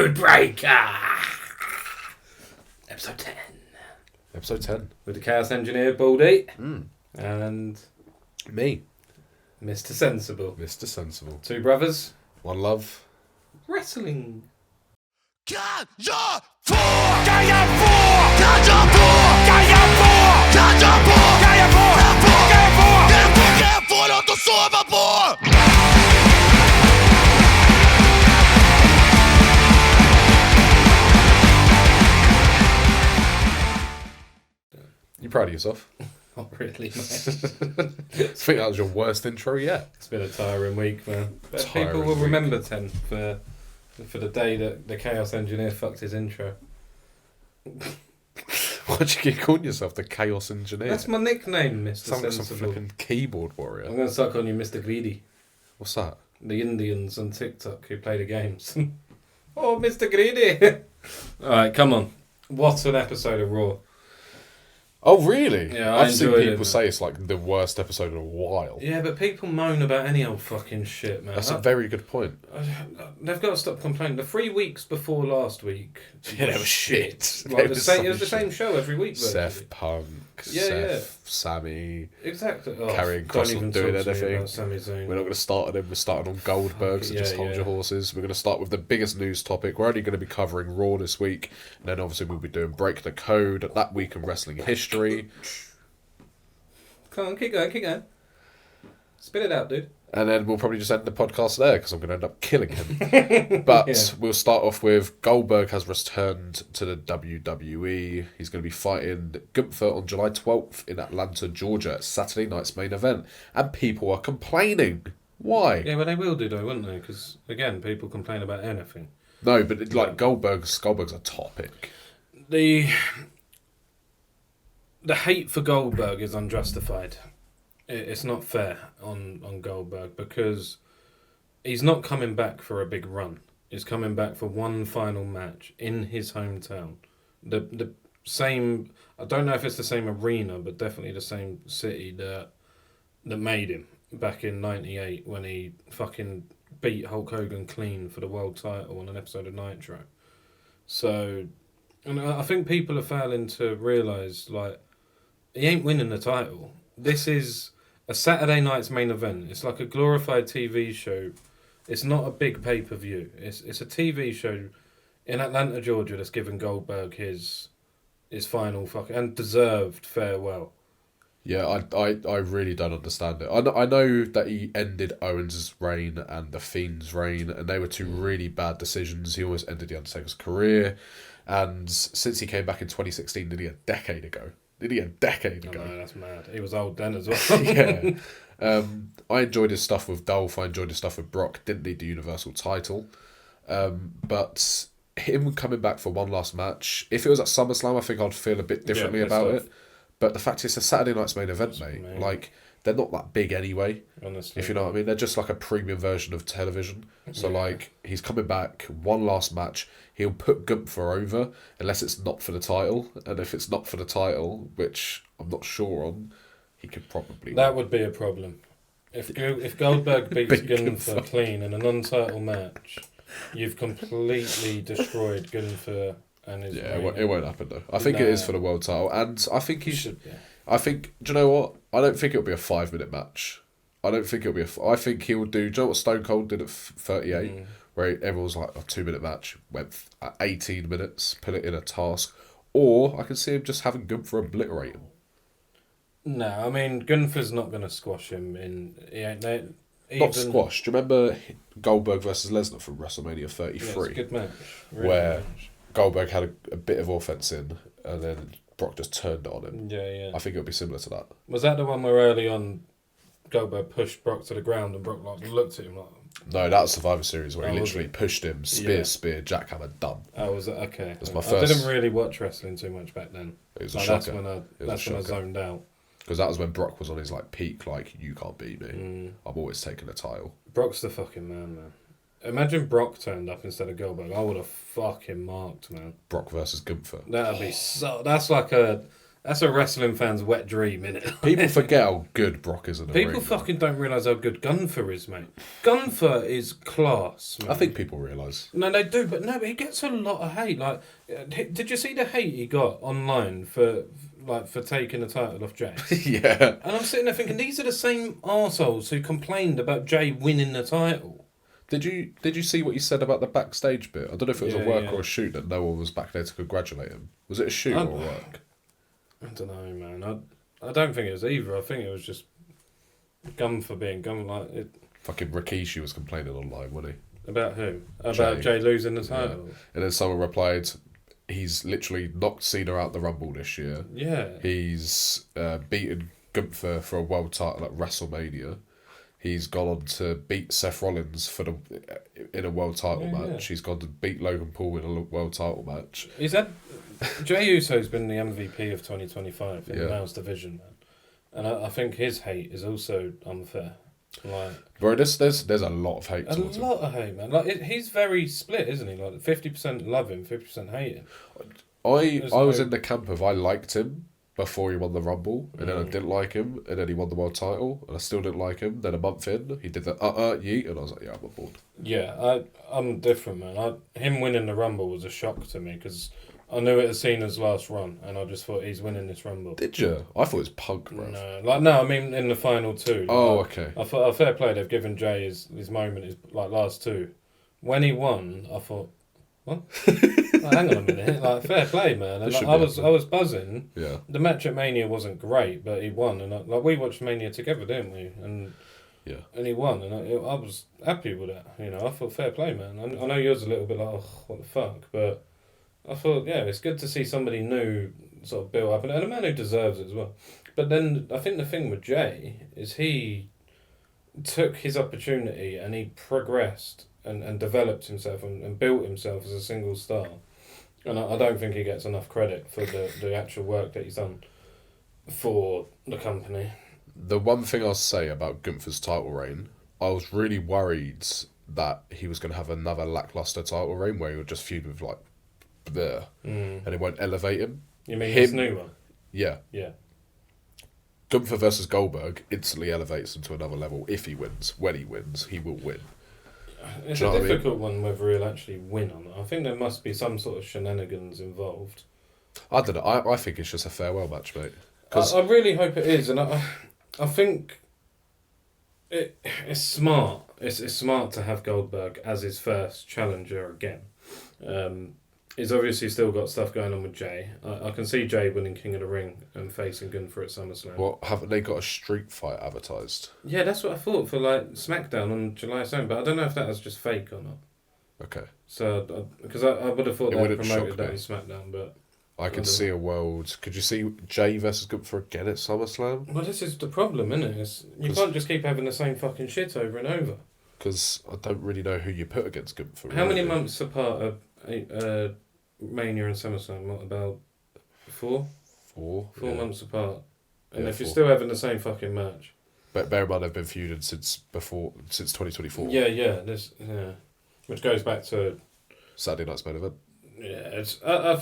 Codebreaker! Episode 10. Episode 10. With the Chaos Engineer, Baldy. Mm. And Me. Mr. Sensible. Mr. Sensible. Two brothers. One love. Wrestling. You proud of yourself? Not really, mate. I think that was your worst intro yet. It's been a tiring week, man. But Tiring people will week. remember 10 for the day that the Chaos Engineer fucked his intro. Why'd you keep calling yourself the Chaos Engineer? That's my nickname, Mr. Sounds like some Sensible. flipping keyboard warrior. I'm going to suck on you, Mr. Greedy. What's that? The Indians on TikTok who play the games. Oh, Mr. Greedy! Alright, come on. What an episode of Raw. Oh, really? Yeah, I I've seen enjoyed people it. say it's like the worst episode in a while. Yeah, but people moan about any old fucking shit, man. That's a very good point. They've got to stop complaining. The 3 weeks before last week... Yeah, they were shit. Like They the were same, so it was the shit. same show every week, Seth, virtually. Punk, Yeah, Seth, Sammy. Exactly. Oh, Carrying don't Cross even on doing talk to me anything. about Sami Zayn. We're not going to start on him. We're starting on Goldberg, so Yeah, just hold yeah. your horses. We're going to start with the biggest news topic. We're only going to be covering Raw this week. And then obviously we'll be doing Break the Code, that week in wrestling history. Come on, keep going. Spit it out, dude. And then we'll probably just end the podcast there because I'm going to end up killing him. But Yeah. we'll start off with Goldberg has returned to the WWE. He's going to be fighting Gunther on July 12th in Atlanta, Georgia. Saturday night's main event. And people are complaining. Why? Yeah, well, they will do, though, won't they? Because, again, people complain about anything. No, but Goldberg's a topic. The hate for Goldberg is unjustified. It's not fair on Goldberg because he's not coming back for a big run. He's coming back for one final match in his hometown. The same, I don't know if it's the same arena, but definitely the same city that made him back in '98 when he fucking beat Hulk Hogan clean for the world title on an episode of Nitro. So, and I think people are failing to realise, like, he ain't winning the title. This is a Saturday night's main event. It's like a glorified TV show. It's not a big pay-per-view. It's a TV show in Atlanta, Georgia that's given Goldberg his final and deserved farewell. Yeah, I really don't understand it. I know that he ended Owens' reign and The Fiend's reign, and they were two really bad decisions. He almost ended The Undertaker's career. And since he came back in 2016, nearly a decade ago. I know, that's mad. He was old then as well. Yeah. I enjoyed his stuff with Dolph. I enjoyed his stuff with Brock. Didn't need the Universal title. But him coming back for one last match, if it was at SummerSlam, I think I'd feel a bit differently about it. But the fact it's a Saturday night's main event, mate. Like, they're not that big anyway. Honestly. If you know what I mean. They're just like a premium version of television. So, like, he's coming back, one last match. He'll put Gunther over, unless it's not for the title. And if it's not for the title, which I'm not sure on, he could probably win. That would be a problem. If Goldberg beats Gunther clean in a non-title match, you've completely destroyed Gunther and his Yeah, reign. it won't happen, though. I think it is for the world title. And I think he should be. I think, do you know what? I don't think it'll be a 5-minute match. I don't think it'll be I think he'll do, do you know what Stone Cold did at 38? Where everyone was like, a 2-minute match, went at 18 minutes, put it in a task. Or I can see him just having Gunther obliterate him. No, I mean, Gunther's not going to squash him in... Not squash. Do you remember Goldberg versus Lesnar from WrestleMania 33? Yeah, it's a good match. Really where good match. Goldberg had a bit of offense in, and then Brock just turned it on him. Yeah. I think it'll be similar to that. Was that the one where early on Goldberg pushed Brock to the ground and Brock looked at him like... No, that was Survivor Series where he was literally it? pushed him, spear, jackhammer, done. Oh, was it? Okay. That's my I first- didn't really watch wrestling too much back then. It was a Like, shocker. That's when I zoned out. Because that was when Brock was on his like peak, like, you can't beat me. I'm always taking a title. Brock's the fucking man. Imagine Brock turned up instead of Goldberg. I would have fucking marked, man. Brock versus Gunther. That'd be so... That's like a That's a wrestling fan's wet dream, innit? People forget how good Brock is in the ring. People fucking don't realise how good Gunther is, mate. Gunther is class, man. I think people realise. No, they do, but he gets a lot of hate. Like, did you see the hate he got online for taking the title off Jay? Yeah. And I'm sitting there thinking, these are the same arseholes who complained about Jay winning the title. Did you see what you said about the backstage bit? I don't know if it was a work Yeah. or a shoot that no one was back there to congratulate him. Was it a shoot or work? I don't know, man. I don't think it was either. I think it was just Gunther being Gunther. Like it. Fucking Rikishi was complaining online, wasn't About who? About Jay losing the title. Yeah. And then someone replied, he's literally knocked Cena out the Rumble this year. Yeah. He's beaten Gunther for a world title at WrestleMania. He's gone on to beat Seth Rollins in a world title match. Yeah. He's gone to beat Logan Paul in a world title match. Is that Jey Uso's been the MVP of 2025 in the males division, man, and I think his hate is also unfair. Like, bro, there's a lot of hate. A lot of hate, man. Like he's very split, isn't he? Like 50% love him, 50% hate him. I was in the camp of I liked him before he won the Rumble, and then I didn't like him, and then he won the world title, and I still didn't like him. Then a month in, he did the yeet, and I was like, yeah, I'm on board. Yeah, I'm different, man. Him winning the Rumble was a shock to me because I knew it as Cena's last run, and I just thought he's winning this Rumble. Did you? I thought it was Punk, bro. No, I mean in the final two. Oh, okay. I thought fair play. They've given Jay his moment, his last two. When he won, I thought, what? Hang on a minute, fair play, man. And I was buzzing. Yeah. The match at Mania wasn't great, but he won, and we watched Mania together, didn't we? And yeah, and he won, and I was happy with that. You know, I thought fair play, man. I know yours a little bit like, oh, what the fuck, but I thought it's good to see somebody new sort of build up, and a man who deserves it as well. But then I think the thing with Jay is he took his opportunity and he progressed and developed himself and built himself as a single star. And I don't think he gets enough credit for the actual work that he's done for the company. The one thing I'll say about Gunther's title reign, I was really worried that he was going to have another lackluster title reign where he would just feud with and it won't elevate him. You mean this new one? Yeah. Yeah. Gunther versus Goldberg instantly elevates him to another level if he wins. When he wins, he will win. It's a difficult one whether he'll actually win or not. I think there must be some sort of shenanigans involved. I don't know. I think it's just a farewell match, mate. I really hope it is, and I think it's smart. It's smart to have Goldberg as his first challenger again. He's obviously still got stuff going on with Jay. I can see Jay winning King of the Ring and facing Gunther at SummerSlam. Well, haven't they got a street fight advertised? Yeah, that's what I thought for SmackDown on July 7th, but I don't know if that was just fake or not. Okay. So, because I would have thought they promoted that on me. SmackDown, but I could see a world. Could you see Jay versus Gunther again at SummerSlam? Well, this is the problem, isn't it? You can't just keep having the same fucking shit over and over. Because I don't really know who you put against Gunther. How many months apart are Mania and SummerSlam? What, about 4? 4 months apart. And if 4. you're still having the same fucking match. But bear in mind, they've been feuding since 2024. Yeah. Which goes back to Saturday Night's Main Event. Yeah, I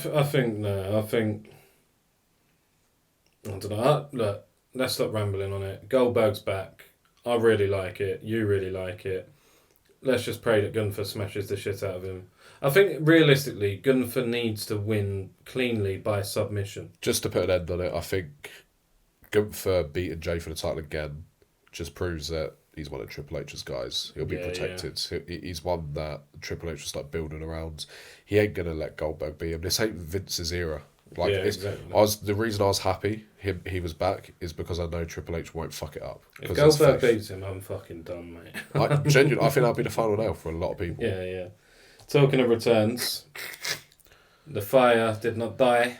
don't know. Look, let's stop rambling on it. Goldberg's back. I really like it. You really like it. Let's just pray that Gunther smashes the shit out of him. I think, realistically, Gunther needs to win cleanly by submission. Just to put an end on it, I think Gunther beating Jay for the title again just proves that he's one of Triple H's guys. He'll be protected. Yeah. He's one that Triple H will start building around. He ain't going to let Goldberg beat him. This ain't Vince's era. Exactly. The reason I was happy he was back is because I know Triple H won't fuck it up. If Goldberg beats him, I'm fucking done, mate. Genuinely, I think that'll be the final nail for a lot of people. Yeah. Talking of returns, the fire did not die.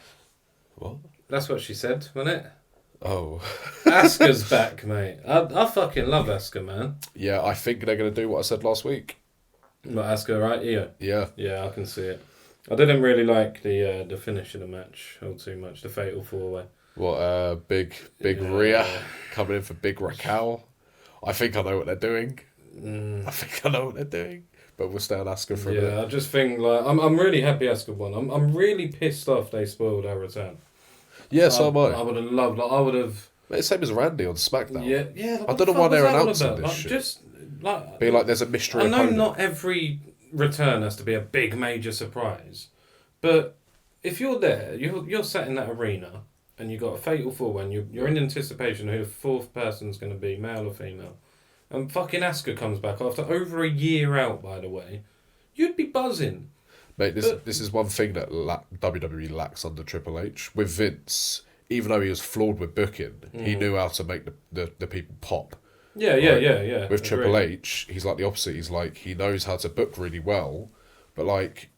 What? That's what she said, wasn't it? Oh. Asuka's back, mate. I fucking love Asuka, man. Yeah, I think they're going to do what I said last week. What, Asuka, right? Yeah. Yeah, I can see it. I didn't really like the finish of the match all too much, the fatal 4-way. What, big Rhea coming in for Big Raquel. I think I know what they're doing. But we'll stay on Asuka for a minute. I just think, I'm really happy Asuka won. I'm really pissed off they spoiled our return. Yeah, so am I. I would have loved. Like, I would have. It's the same as Randy on SmackDown. Yeah. Like, I don't know why they're announcing this like, shit. Just like Be like, there's a mystery I know opponent. not every return has to be a big major surprise, but if you're there, you're sat in that arena and you've got a fatal four-way and you're in anticipation who the fourth person's going to be, male or female, and fucking Asuka comes back after over a year out, by the way, you'd be buzzing. Mate, this is one thing that WWE lacks under Triple H. With Vince, even though he was flawed with booking, he knew how to make the people pop. Yeah. With Triple H, he's like the opposite. He's like, he knows how to book really well, but like...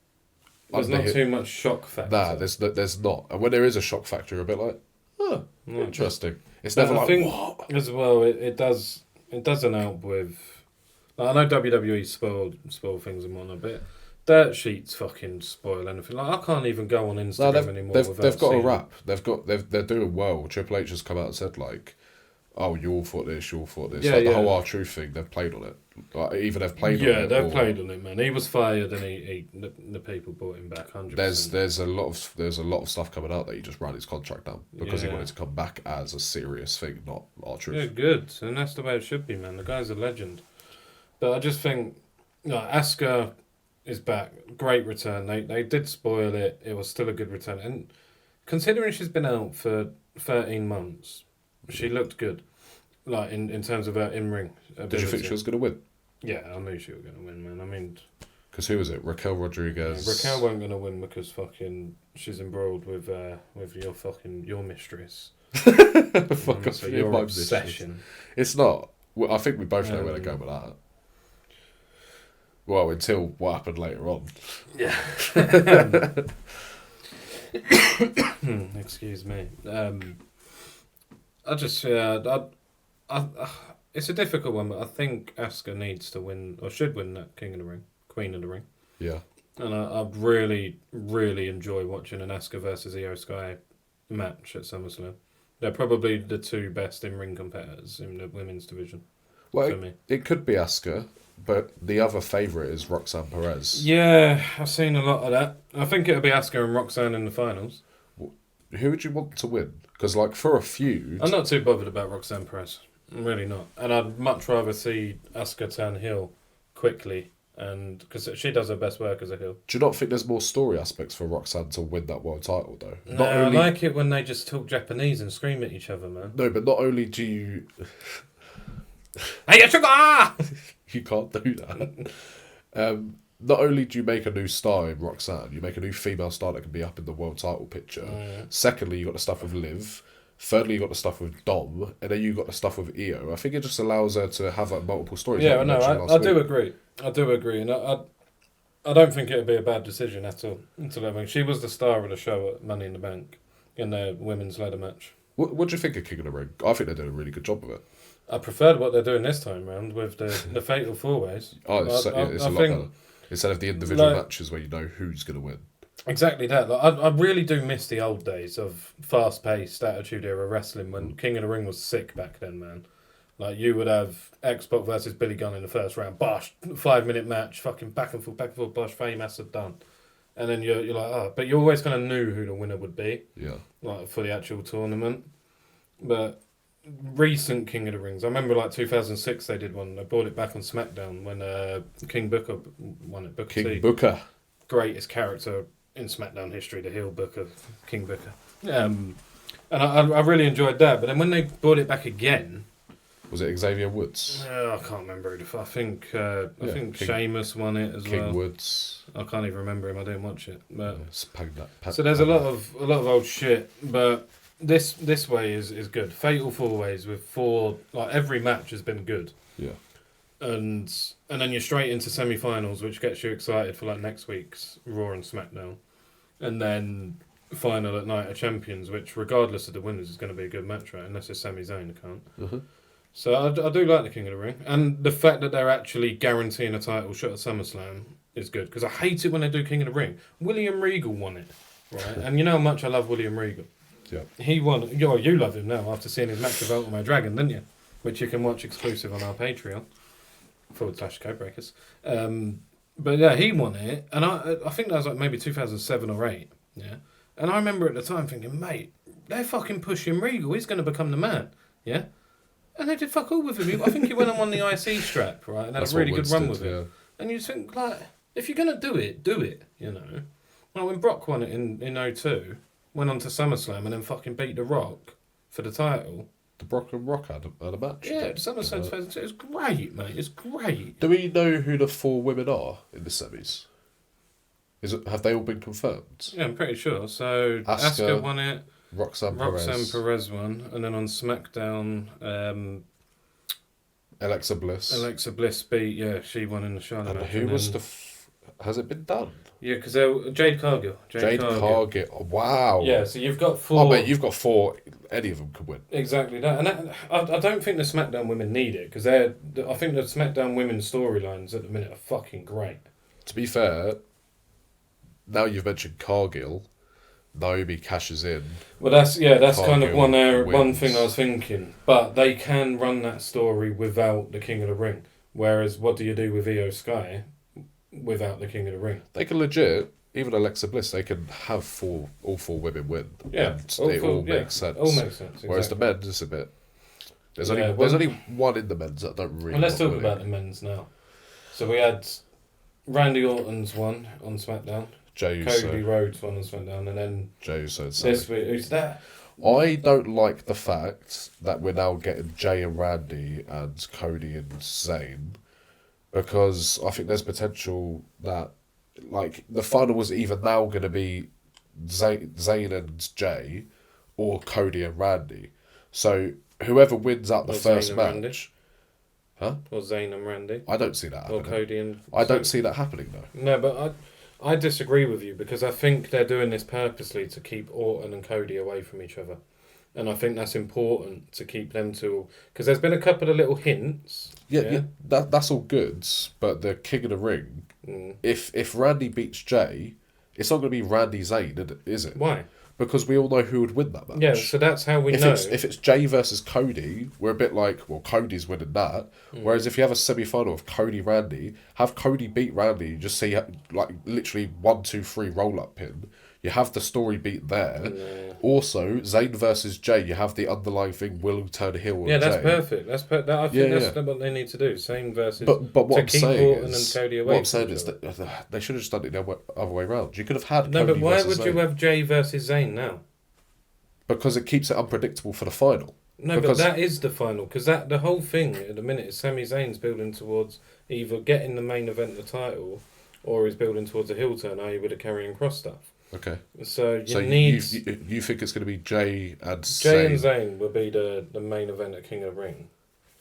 There's not too much shock factor. Nah, there's not. And when there is a shock factor, you're a bit like, oh, interesting. It's never like, what? As well, it doesn't help with... Like, I know WWE spoil things and whatnot, but dirt sheets fucking spoil anything. Like, I can't even go on Instagram anymore. They've got a rap. They're doing well. Triple H has come out and said like, oh, you all thought this, you all thought this. The whole R-Truth thing, they've played on it. Like, even they've played on it. Yeah, they've played on it, man. He was fired and the people brought him back 100%. There's a lot of stuff coming out that he just ran his contract down because he wanted to come back as a serious thing, not R-Truth. Yeah, good. And that's the way it should be, man. The guy's a legend. But I just think, Asuka is back. Great return. They did spoil it. It was still a good return. And considering she's been out for 13 months, she looked good. Like, in terms of her in-ring ability. Did you think she was going to win? Yeah, I knew she was going to win, man. I mean... Because who was it? Raquel Rodriguez? Yeah, Raquel weren't going to win because fucking she's embroiled with your mistress. Fuck off, so your obsession. It's not. Well, I think we both know where they're going with that. Well, until what happened later on. Yeah. Excuse me. I just it's a difficult one, but I think Asuka needs to win or should win that King of the Ring, Queen of the Ring. Yeah. And I really, really enjoy watching an Asuka versus Io Sky match at SummerSlam. They're probably the two best in-ring competitors in the women's division. Well, for me. It could be Asuka, but the other favourite is Roxanne Perez. Yeah, I've seen a lot of that. I think it'll be Asuka and Roxanne in the finals. Who would you want to win? Because, like, for a feud... I'm not too bothered about Roxanne Perez. I'm really not. And I'd much rather see Asuka turn heel quickly, and because she does her best work as a heel. Do you not think there's more story aspects for Roxanne to win that world title, though? No, I like it when they just talk Japanese and scream at each other, man. No, but not only do you... Hey, sugar! You can't do that. Not only do you make a new star in Roxanne, you make a new female star that can be up in the world title picture. Secondly, you got the stuff with Liv. Thirdly, you got the stuff with Dom, and then you got the stuff with Io. I think it just allows her to have like, multiple stories. Yeah, no, I do agree. I do agree, and I don't think it would be a bad decision at all. She was the star of the show at Money in the Bank in their women's ladder match. What do you think of King of the Ring? I think they're doing a really good job of it. I preferred what they're doing this time round with the fatal four-ways. Oh, it's a lot better. Instead of the individual matches where you know who's going to win. Exactly that. Like, I really do miss the old days of fast-paced Attitude Era wrestling when King of the Ring was sick back then, man. Like, you would have X-Pac versus Billy Gunn in the first round. Bosh, 5-minute match, fucking back and forth, bosh, famous, done. And then you're like, oh, but you always kind of knew who the winner would be. Yeah. Like, for the actual tournament. But recent King of the Rings, I remember like 2006 they did one. They brought it back on SmackDown when King Booker won it. Booker. Greatest character in SmackDown history, the heel Booker, King Booker. And I really enjoyed that. But then when they brought it back again... Was it Xavier Woods? I can't remember. I think Sheamus won it as well. King Woods. I can't even remember him. I didn't watch it. But so there's a lot of old shit. But this way is good. Fatal 4-ways with 4. Like every match has been good. Yeah. And then you're straight into semi-finals, which gets you excited for like next week's Raw and SmackDown, and then final at Night of Champions, which regardless of the winners is going to be a good match, right? Unless it's Sami Zayn account. Mm-hmm. So I do like the King of the Ring, and the fact that they're actually guaranteeing a title shot at SummerSlam is good, because I hate it when they do King of the Ring. William Regal won it, right? And you know how much I love William Regal. Yeah. He won. You love him now after seeing his match with Ultimo Dragon, didn't you? Which you can watch exclusive on our Patreon. /Codebreakers. But yeah, he won it, and I think that was like maybe 2007 or 8. Yeah, and I remember at the time thinking, mate, they're fucking pushing Regal. He's going to become the man. Yeah? And they did fuck all with him. I think he went and won the IC strap, right? And had a really good run with it. And you think, like, if you're going to do it, do it, you know? Well, when Brock won it in 02, went on to SummerSlam and then fucking beat The Rock for the title. The Brock and Rock had a match. Yeah, SummerSlam 2002. It's great, mate. It's great. Do we know who the 4 women are in the semis? Have they all been confirmed? Yeah, I'm pretty sure. So Asuka won it. Roxanne Perez won, and then on SmackDown, Alexa Bliss beat. Yeah, she won in the Charlotte match. Who was has it been done? Yeah, because Jade Cargill. Jade Cargill. Wow. Yeah, so you've got 4. Oh, mate, you've got 4. Any of them could win. Exactly that, and I don't think the SmackDown women need it because I think the SmackDown women's storylines at the minute are fucking great. To be fair, now you've mentioned Cargill. Naomi cashes in. Well, that's Cargill kind of one thing I was thinking. But they can run that story without the King of the Ring. Whereas, what do you do with Io Sky without the King of the Ring? They can legit, even Alexa Bliss, they can have all 4 women win. Yeah, and it all makes sense. All makes sense. Exactly. Whereas the men's is a bit. There's only one in the men's that don't really. Well, let's talk about the men's now. So we had Randy Orton's one on SmackDown. Jey Uso. Cody Rhodes one on SmackDown, and then Jey Uso. This week, who's that? I don't like the fact that we're now getting Jey and Randy and Cody and Zayn, because I think there's potential that, like, the final was either now going to be Zayn and Jey or Cody and Randy. So whoever wins out the first match. Randy? Huh? Or Zayn and Randy? I don't see that happening. Or Cody and... I don't see that happening, though. No, but I disagree with you because I think they're doing this purposely to keep Orton and Cody away from each other. And I think that's important to keep them two... Because there's been a couple of little hints. Yeah. That's all good, but the King of the Ring, if Randy beats Jey, it's not going to be Randy Zayn, is it? Why? Because we all know who would win that match. Yeah, so that's how we know. If it's Jey versus Cody, we're a bit like, well, Cody's winning that. Whereas if you have a semi-final of Cody-Randy, have Cody beat Randy, you just see, like, literally 1, 2, 3 roll-up pin. You have the story beat there. Yeah. Also, Zayn versus Jey, you have the underlying thing, will turn heel on Jey. That's perfect. I think that's what they need to do. Zayn versus... But what I'm saying Orton and Cody away. What I'm saying is that they should have just done it the other way around. You could have had Cody but why versus would you Zayn. have Jey versus Zayn now? Because it keeps it unpredictable for the final. No, but that is the final. Because the whole thing at the minute is Sami Zayn's building towards either getting the main event the title or he's building towards a heel turn, i.e. with the Karrion Kross stuff. Okay. So you think it's going to be Jey and Zayn? Jey and Zayn will be the main event at King of the Ring.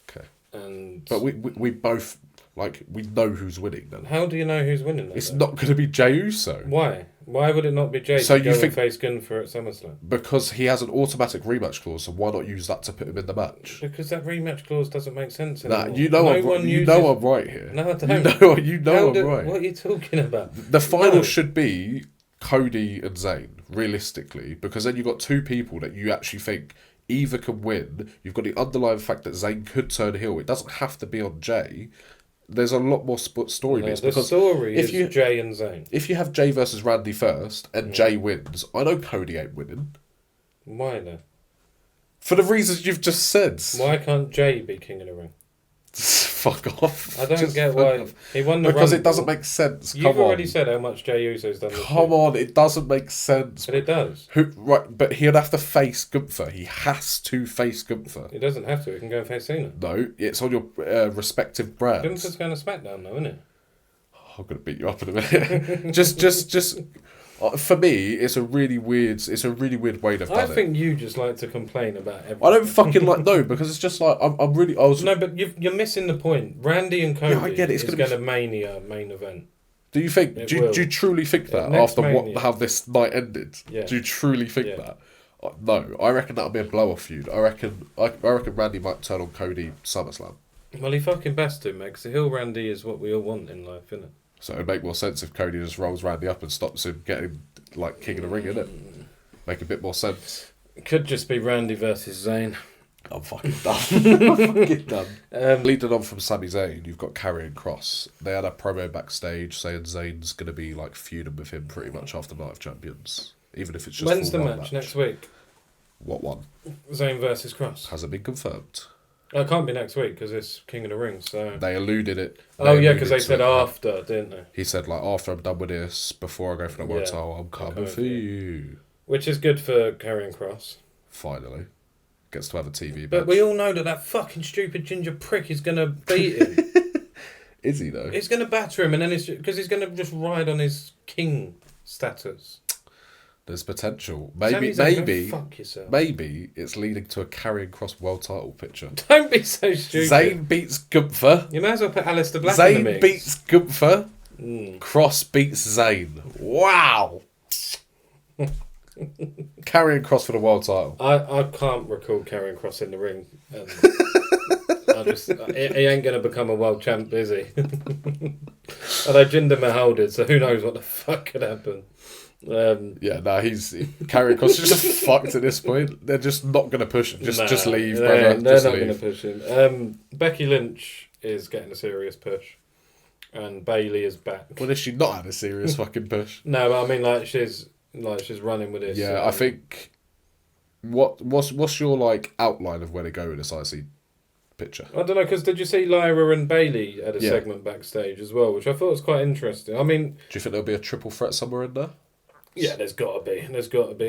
Okay. But we both, like, we know who's winning then. How do you know who's winning then? It's not going to be Jey Uso. Why? Why would it not be Jey so to go and face Gunther at SummerSlam? Because he has an automatic rematch clause, so why not use that to put him in the match? Because that rematch clause doesn't make sense anymore. Nah, you know I'm right here. No, I don't. You know I'm right. What are you talking about? The final should be Cody and Zayn, realistically, because then you've got 2 people that you actually think either can win. You've got the underlying fact that Zayn could turn heel. It doesn't have to be on Jey. There's a lot more story beats. The story is Jey and Zayn. If you have Jey versus Randy first and Jey wins, I know Cody ain't winning. Why then? For the reasons you've just said. Why can't Jey be King of the Ring? Fuck off. I don't get why he won the because Rumble. It doesn't make sense. You've already said how much Jey Uso's done. Come on, it doesn't make sense. But it does. Right, but he'd have to face Gunther. He has to face Gunther. He doesn't have to. He can go and face Cena. No, it's on your respective brands. Gunther's going to SmackDown though, isn't it? I'm going to beat you up in a minute. just. For me, it's a really weird way they've done it. I think you just like to complain about everything. I don't fucking like because it's just like I'm really. No, but you're missing the point. Randy and Cody. Yeah, I get it. It's going to Mania main event. Do you think? Do you truly think that after how this night ended? Yeah. Do you truly think that? No, I reckon that'll be a blow-off feud. I reckon Randy might turn on Cody SummerSlam. Well, he fucking best to, mate. Because the heel Randy is what we all want in life, isn't it? So it'd make more sense if Cody just rolls Randy up and stops him getting, like, King of the Ring, innit? Make a bit more sense. It could just be Randy versus Zayn. I'm fucking done. I'm fucking done. Leading on from Sami Zayn, you've got Karrion Kross. They had a promo backstage saying Zayn's going to be, like, feuding with him pretty much after Night of Champions. Even if it's just... When's the match? Next week? What one? Zayn versus Cross. Hasn't been confirmed. It can't be next week because it's King of the Ring. So They alluded it. oh yeah, because they said after, didn't they? He said like after I'm done with this, before I go for the world Yeah. title, I'm coming for you. Which is good for Karrion Cross. Finally, gets to have a TV But match. we all know that fucking stupid ginger prick is gonna beat him. Is he though? He's gonna batter him, and then because he's gonna just ride on his king status. There's potential. Sami Zayn, go fuck yourself. Maybe it's leading to a Karrion Cross world title picture. Don't be so stupid. Zayn beats Gunther. You may as well put Alistair Black in the Zayn mix. beats Gunther. Cross beats Zayn. Wow. Karrion Cross for the world title. I can't recall Karrion Cross in the ring. He ain't going to become a world champ, is he? Although Jinder Mahal did, so who knows what the fuck could happen. Karrion Cross is just fucked at this point. They're just not going to push him. Just leave, They're brother. not going to push him. Becky Lynch is getting a serious push, and Bayley is back. Well, has she not had a serious fucking push? No, but I mean, she's running with this. Yeah, I think. What's your like outline of where they go with this IC picture? I don't know, because did you see Lyra and Bayley at a segment backstage as well, which I thought was quite interesting. I mean, do you think there'll be a triple threat somewhere in there? Yeah, there's got to be.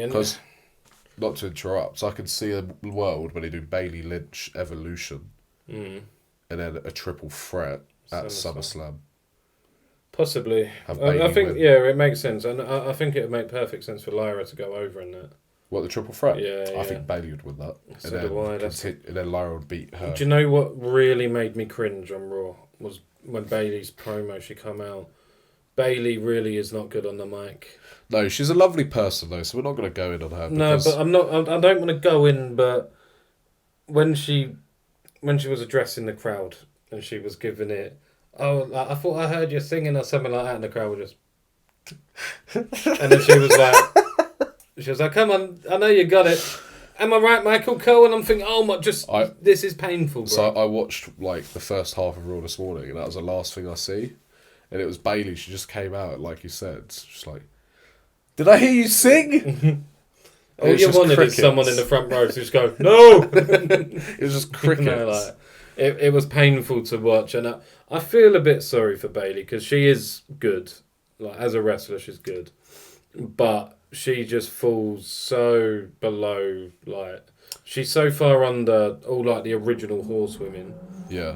Because, not to interrupt, I can see a world where they do Bayley Lynch Evolution, and then a triple threat at SummerSlam. Possibly. I think, it makes sense. And I think it would make perfect sense for Lyra to go over in that. What, the triple threat? Yeah. I think Bayley would win that. So And then Lyra would beat her. Do you know what really made me cringe on Raw? Was when Bayley's promo, she come out. Bayley really is not good on the mic. No, she's a lovely person though, so we're not going to go in on her. No, but I'm not. I don't want to go in. But when she was addressing the crowd and she was giving it, I thought I heard you singing or something like that, and the crowd would just. And then she was like, "Come on, I know you got it. Am I right, Michael Cole?" And I'm thinking, "Oh my, this is painful, bro." So I watched like the first half of Raw this morning, and that was the last thing I see. And it was Bayley. She just came out, like you said, just like, "Did I hear you sing?" All you wanted is someone in the front row to just go, "No!" It was just crickets. No, it was painful to watch, and I feel a bit sorry for Bayley because she is good. Like, as a wrestler, she's good. But she just falls so below, like, she's so far under all, like, the original Horsewomen. Yeah.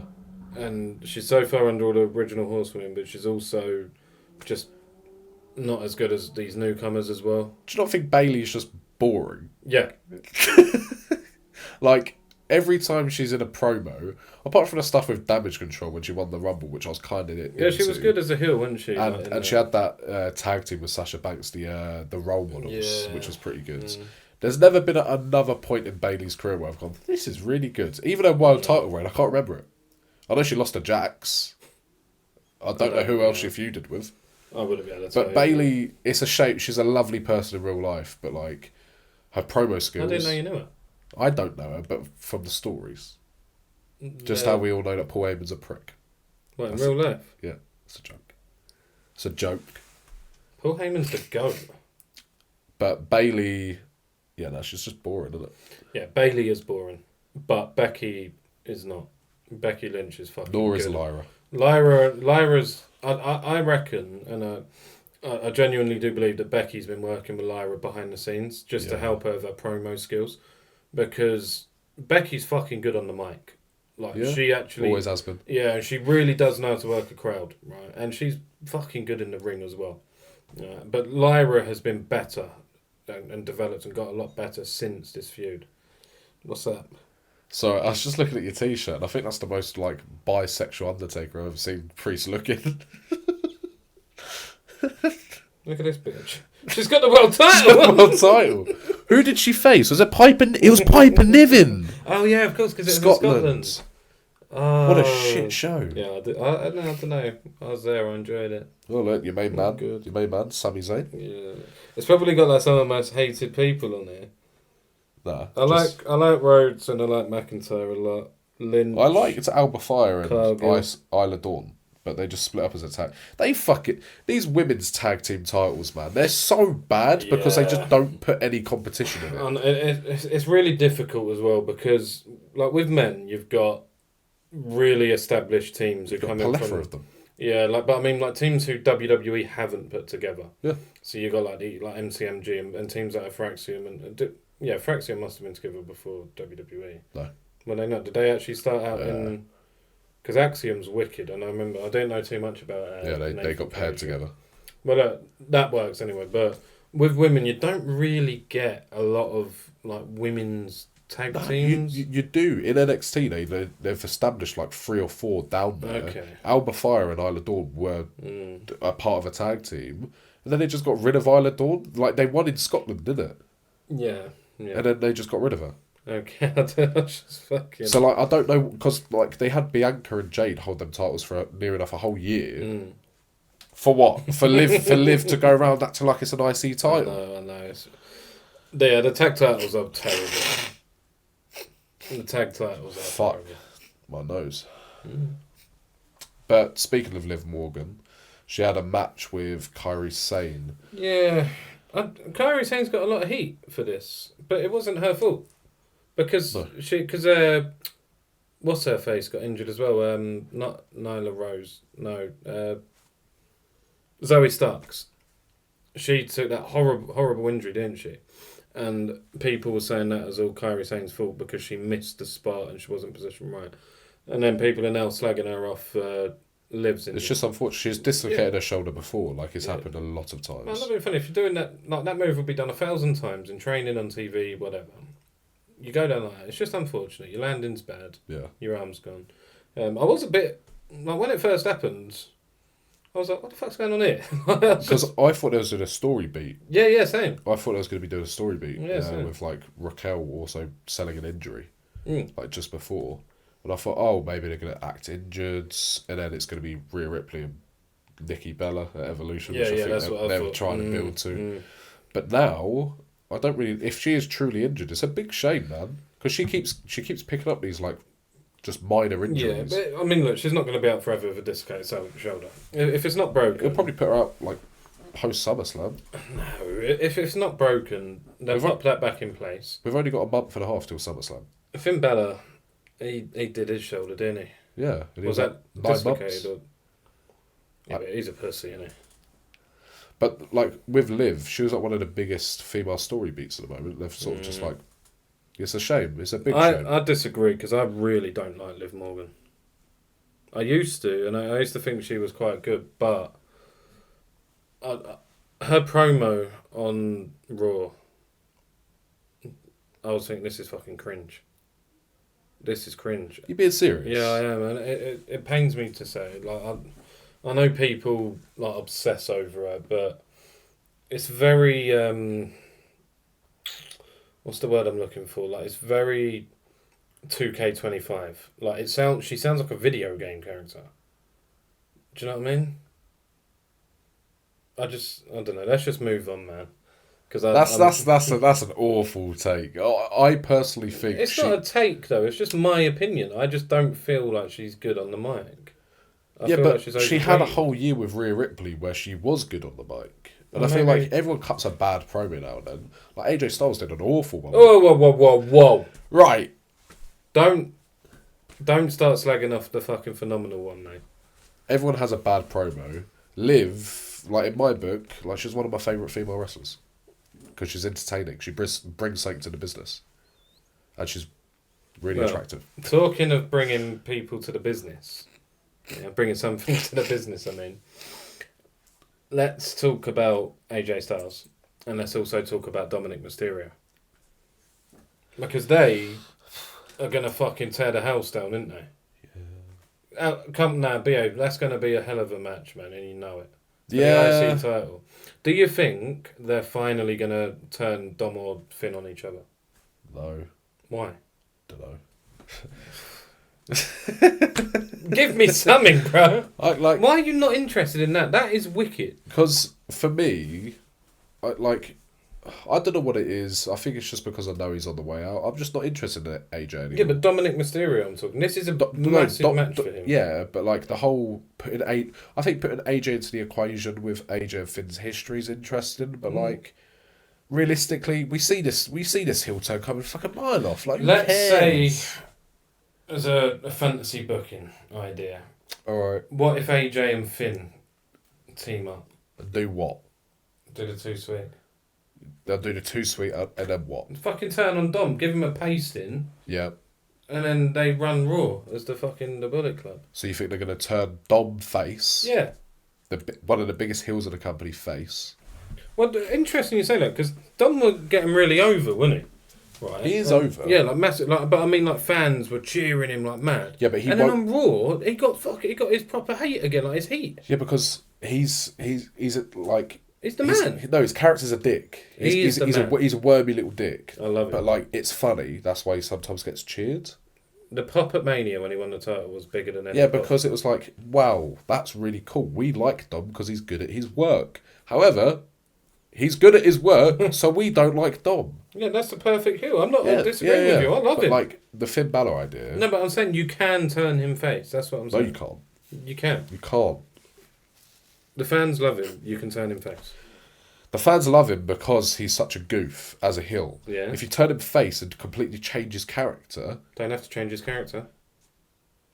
And she's so far under all the original Horsewomen, but she's also just not as good as these newcomers as well. Do you not think Bayley's just boring? Yeah. Like, every time she's in a promo, apart from the stuff with Damage Control when she won the Rumble, which I was kind of into. Yeah, she was good as a heel, wasn't she? And she had that tag team with Sasha Banks, the role models, which was pretty good. There's never been another point in Bayley's career where I've gone, this is really good. Even her world title reign, I can't remember it. I know she lost to Jax. I don't know who else she feuded with. I would have been able to tell But you. Bayley, it's a shame. She's a lovely person in real life, but like her promo skills. I didn't know you knew her. I don't know her, but from the stories. Just how we all know that Paul Heyman's a prick. What, in real life? Yeah, it's a joke. It's a joke. Paul Heyman's the GOAT. But Bayley, she's just boring, isn't it? Yeah, Bayley is boring. But Becky is not. Becky Lynch is fucking Nor is good. Lyra's. I reckon, and I genuinely do believe that Becky's been working with Lyra behind the scenes just to help her with her promo skills, because Becky's fucking good on the mic. Like, she actually always has been. Yeah, and she really does know how to work a crowd, right? And she's fucking good in the ring as well. But Lyra has been better and developed and got a lot better since this feud. What's that? So I was just looking at your T-shirt, and I think that's the most like bisexual Undertaker I've ever seen Priest looking. Look at this bitch. She's got the world title. Who did she face? Was it Piper? It was Piper Niven. Oh yeah, of course, because it was Scotland. Oh, what a shit show. Yeah, I don't know. I was there. I enjoyed it. Well, look, your main man. Good. Your main man, Sami Zayn. Yeah, it's probably got like some of the most hated people on there. Nah, I like Rhodes and I like McIntyre a lot. Lynch. I like it's Alba Fire and Cargill. Isla Dawn. but they just split up as a tag. These women's tag team titles, man, they're so bad because they just don't put any competition in it. And it's really difficult as well because, like with men, you've got really established teams who come in from of them. Yeah, but I mean, like teams who WWE haven't put together. Yeah. So you got like MCMG and teams like Fraxium Fraxium must have been together before WWE. No. Well, they not. Did they actually start out in? Because Axiom's wicked, and I don't know too much about. They got paired together. Well, that works anyway. But with women, you don't really get a lot of like women's tag teams. You do in NXT. They've established like 3 or 4 down there. Okay. Alba Fire and Isla Dawn were a part of a tag team, and then they just got rid of Isla Dawn. Like they won in Scotland, didn't it? Yeah. And then they just got rid of her. Okay, just fucking. So like I don't know because like they had Bianca and Jade hold them titles for near enough a whole year. For what? For Liv to go around acting like it's an IC title. I know. The tag titles are terrible. The tag titles are terrible. My nose. But speaking of Liv Morgan, she had a match with Kairi Sane. Yeah, Kairi Sane's got a lot of heat for this, but it wasn't her fault. Because what's her face got injured as well? Not Nyla Rose. No, Zoe Starks. She took that horrible injury, didn't she? And people were saying that was all Kairi Sane's fault because she missed the spot and she wasn't positioned right. And then people are now slagging her off. Liv's injury. It's just unfortunate. She's dislocated her shoulder before. Like it's happened a lot of times. Well, that'd be funny if you're doing that. Like that move would be done 1,000 times in training on TV, whatever. You go down like that. It's just unfortunate. Your landing's bad. Yeah. Your arm's gone. I was a bit like when it first happened. I was like, "What the fuck's going on here?" Because I thought there was a story beat. Yeah, same. I thought I was going to be doing a story beat. Same. With like Raquel also selling an injury, like just before, and I thought, oh, maybe they're going to act injured, and then it's going to be Rhea Ripley and Nikki Bella at Evolution, which I think they were trying to build to. But now I don't really. If she is truly injured, it's a big shame, man, because she keeps picking up these like just minor injuries. Yeah, but I mean, look, she's not going to be out forever with a dislocated shoulder. If it's not broken, it'll probably put her out like post SummerSlam. No, if it's not broken, then pop that back in place. We've only got a month and a half till SummerSlam. Finn Balor, he did his shoulder, didn't he? Yeah, was that 9 dislocated? months. But he's a pussy, isn't he? But like with Liv, she was like one of the biggest female story beats at the moment. They've sort of just like, it's a shame. It's a big shame. I disagree because I really don't like Liv Morgan. I used to, and I used to think she was quite good, but her promo on Raw, I was thinking, this is fucking cringe. This is cringe. You being serious? Yeah, I am, and it pains me to say. Like I know people like obsess over her, but it's very what's the word I'm looking for? Like it's very 2K25. Like she sounds like a video game character. Do you know what I mean? I don't know. Let's just move on, man. Because that's an awful take. I personally think it's not a take though. It's just my opinion. I just don't feel like she's good on the mic. But she had a whole year with Rhea Ripley where she was good on the mic. And I feel like everyone cuts a bad promo now and then. Like AJ Styles did an awful one. Whoa. Right. Don't start slagging off the fucking phenomenal one, mate. Everyone has a bad promo. Liv, like in my book, like she's one of my favourite female wrestlers. Because she's entertaining. She brings something to the business. And she's really attractive. Talking of bringing people to the business. Yeah, bringing something to the business, I mean. Let's talk about AJ Styles. And let's also talk about Dominic Mysterio. Because they are going to fucking tear the house down, aren't they? Yeah. Come now, behave. That's going to be a hell of a match, man, and you know it. For the IC title. Do you think they're finally going to turn Dom or Finn on each other? No. Why? Don't know. Give me something, bro. Why are you not interested in that? That is wicked. Because for me, I don't know what it is. I think it's just because I know he's on the way out. I'm just not interested in AJ anymore. Yeah, but Dominic Mysterio, I'm talking. This is a massive match for him. Yeah, but like the whole putting AJ into the equation with AJ and Finn's history is interesting. But like, realistically, we see this heel turn coming fucking mile off. Like, let's say as a fantasy booking idea. All right. What if AJ and Finn team up? And do what? Do the 2-sweet. They'll do the 2-sweet and then what? Fucking turn on Dom, give him a pasting. Yeah. And then they run Raw as the Bullet Club. So you think they're going to turn Dom face? Yeah. One of the biggest heels of the company face. Well, interesting you say that, because Dom was getting really over, wasn't he? Right. He is over. Yeah, like massive. Like, but I mean, like fans were cheering him like mad. Yeah, but then on Raw, he got his proper hate again, like his heat. Yeah, because he's like. He's the man. No, his character's a dick. He's a wormy little dick. I love it. But like, it's funny. That's why he sometimes gets cheered. The pop at Mania when he won the title was bigger than any. Yeah, because it was like, wow, that's really cool. We like Dom because he's good at his work. However, he's good at his work, so we don't like Dom. Yeah, that's the perfect heel. I'm not disagreeing with you. I love it. Like the Finn Balor idea. No, but I'm saying you can turn him face. That's what I'm saying. No, you can't. You can. You can't. The fans love him. You can turn him face. The fans love him because he's such a goof as a heel. Yeah. If you turn him face and completely change his character... Don't have to change his character.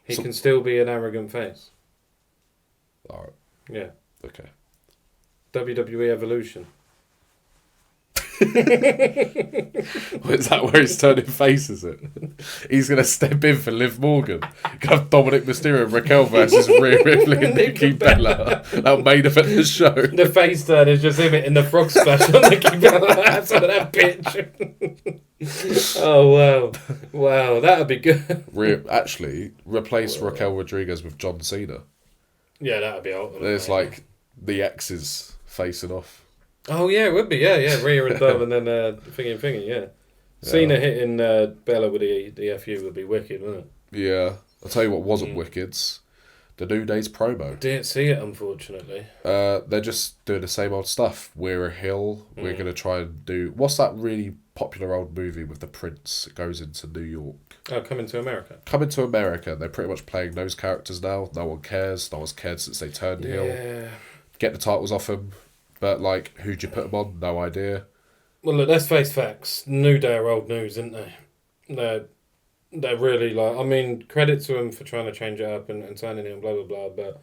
He can still be an arrogant face. Alright. Yeah. Okay. WWE Evolution. Is that where he's turning face, is it? He's going to step in for Liv Morgan. Have Dominic Mysterio and Raquel versus Rhea Ripley and Nikki Bella. That made up at the show. The face turn is just him in the frog splash on Nikki Bella. That's on that bitch. Oh, wow. Wow, that would be good. Actually, replace Raquel Rodriguez with John Cena. Yeah, that would be ultimate. It's like the exes facing off. Oh, yeah, it would be. Yeah. Rhea and Dom and then thingy, yeah. Cena hitting Bella with the FU would be wicked, wouldn't it? Yeah. I'll tell you what wasn't wicked's the New Day's promo. Didn't see it, unfortunately. They're just doing the same old stuff. We're a hill. We're going to try and do... What's that really popular old movie with the prince that goes into New York? Oh, Coming to America. Coming to America. They're pretty much playing those characters now. No one cares. No one's cared since they turned heel. Get the titles off them. But, like, who'd you put them on? No idea. Well, look, let's face facts. New Day are old news, aren't they? They're really, like... I mean, credit to them for trying to change it up and turning it and blah, blah, blah, but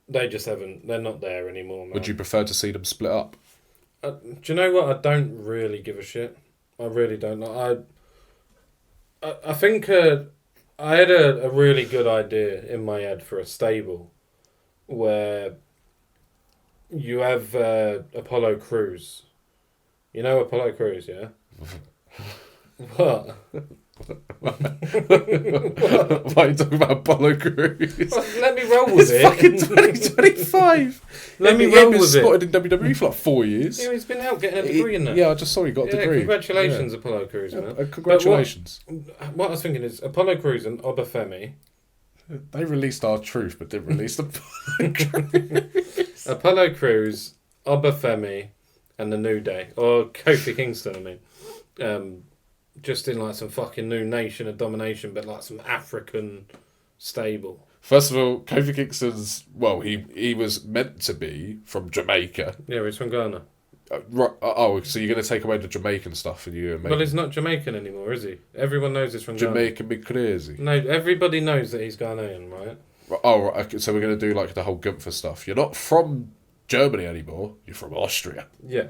they just haven't... They're not there anymore, man. Would you prefer to see them split up? Do you know what? I don't really give a shit. I really don't. I think I had a really good idea in my head for a stable where... You have Apollo Crews. You know Apollo Crews, yeah? What? Why are you talking about Apollo Crews? Well, let me roll with it. It's fucking 2025. Let me roll with it. He's been spotted in WWE for like 4 years. Yeah, he's been out getting a degree in that. Yeah, I just saw he got a degree. Congratulations, Apollo Crews, man. Congratulations. What I was thinking is Apollo Crews and Obafemi. They released R-Truth, but didn't release Apollo Crews. Apollo Crews, Obafemi, and the New Day. Or Kofi Kingston, I mean. Just in like some fucking new nation of domination, but like some African stable. First of all, Kofi Kingston's... Well, he was meant to be from Jamaica. Yeah, he's from Ghana. So you're going to take away the Jamaican stuff and you... Well, he's not Jamaican anymore, is he? Everyone knows he's from Ghana. Jamaican be crazy. No, everybody knows that he's Ghanaian, right? Oh, right. Okay, so we're going to do like the whole Gunther stuff. You're not from Germany anymore. You're from Austria. Yeah.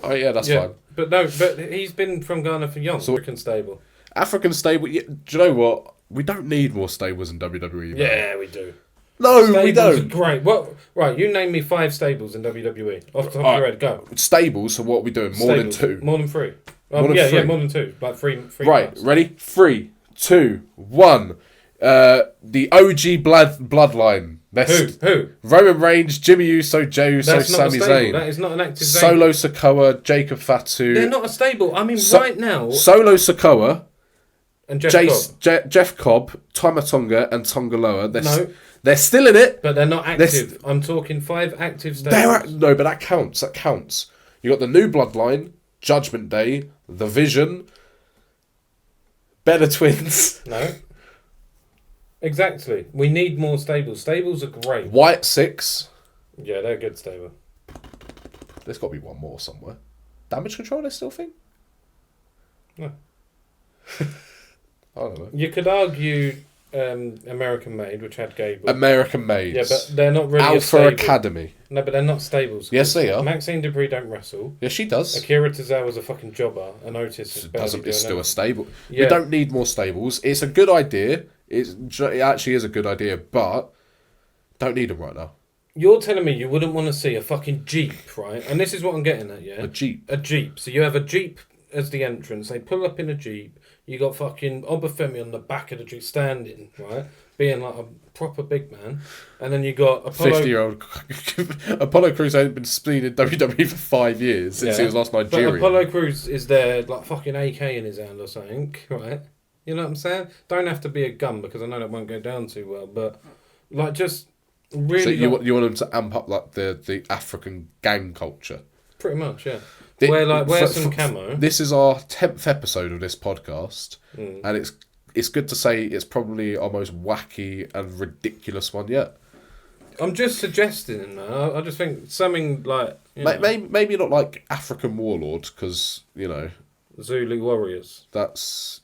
Oh, yeah, that's fine. But no, but he's been from Ghana for young. So, African stable. African stable. Yeah, do you know what? We don't need more stables in WWE. Man. Yeah, we do. No, stables we don't. Are great. What? Right, you name me 5 stables in WWE. Off the top of your head, go. Stables. So what are we doing? More than 2. More than 3. More than 3. Yeah, more than 2. Like 3. Right, parts. ready? 3, 2, 1. The OG bloodline. Who? Roman Reigns, Jimmy Uso, Jey Uso, Sami Zayn. That is not an active Solo Sikoa, Jacob Fatu. They're not a stable. I mean, right now. Solo Sikoa. And Jeff Cobb, Tama Tonga, and Tonga Loa. They're still in it. But they're not active. I'm talking 5 active stables. No, but that counts. You got the new bloodline, Judgment Day, The Vision, Better Twins. No. Exactly. We need more stables. Stables are great. White Six. Yeah, they're a good stable. There's got to be one more somewhere. Damage Control, I still think? No. I don't know. You could argue American Made, which had Gable. American Made. Yeah, but they're not really a Alpha stable. Academy. No, but they're not stables. Yes, they are. Maxine Dupree don't wrestle. Yeah, she does. Akira Tozawa is a fucking jobber, and Otis is barely doing It's still a anything. stable. Yeah. We don't need more stables. It's a good idea. It actually is a good idea, but don't need them right now. You're telling me you wouldn't want to see a fucking Jeep, right? And this is what I'm getting at, yeah? A Jeep. A Jeep. So you have a Jeep as the entrance. They pull up in a Jeep. You got fucking Obafemi on the back of the Jeep standing, right? Being like a proper big man. And then you got Apollo... 50-year-old... Apollo Crews ain't been speeding WWE for 5 years since he was last Nigerian. But Apollo Crews is there, like fucking AK in his hand or something, right? You know what I'm saying? Don't have to be a gun, because I know that won't go down too well, but like just really... So you want them to amp up like the African gang culture? Pretty much, yeah. Wear some camo. This is our 10th episode of this podcast, and it's good to say it's probably our most wacky and ridiculous one yet. I'm just suggesting, man. I just think something like... Maybe not like African Warlord, because, Zulu Warriors. That's...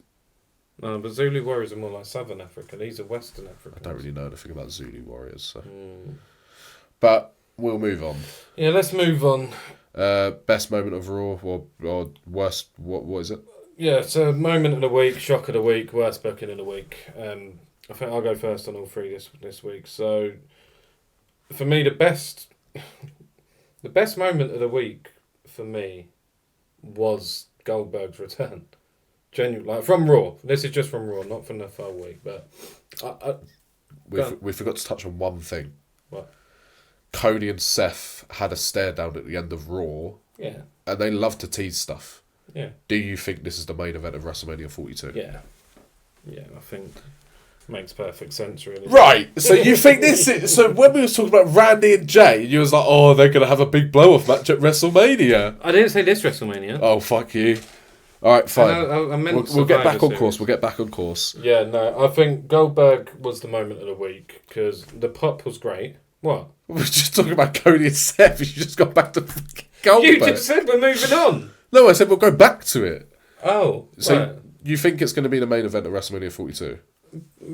No, but Zulu Warriors are more like Southern Africa. These are Western Africa. I don't really know anything about Zulu Warriors, so... But we'll move on. Yeah, let's move on. Best moment of Raw, or worst... What is it? Yeah, so moment of the week, shock of the week, worst booking of the week. I think I'll go first on all three this week. So, for me, the best moment of the week for me was Goldberg's return. Genuinely, like from Raw. This is just from Raw, not from the full week. But we forgot to touch on one thing. What? Cody and Seth had a stare down at the end of Raw. Yeah. And they love to tease stuff. Yeah. Do you think this is the main event of WrestleMania 42? Yeah. Yeah, I think makes perfect sense, really. Right. So you think this is... So when we was talking about Randy and Jay, you was like, oh, they're going to have a big blow-off match at WrestleMania. I didn't say this WrestleMania. Oh, fuck you. All right, fine. I meant We'll get back on Series. course. We'll get back on course. Yeah, no, I think Goldberg was the moment of the week because the pop was great. What? We were just talking about Cody and Seth. You just got back to Goldberg. You just said we're moving on. No, I said we'll go back to it. Oh, So right. you think it's going to be the main event of WrestleMania 42?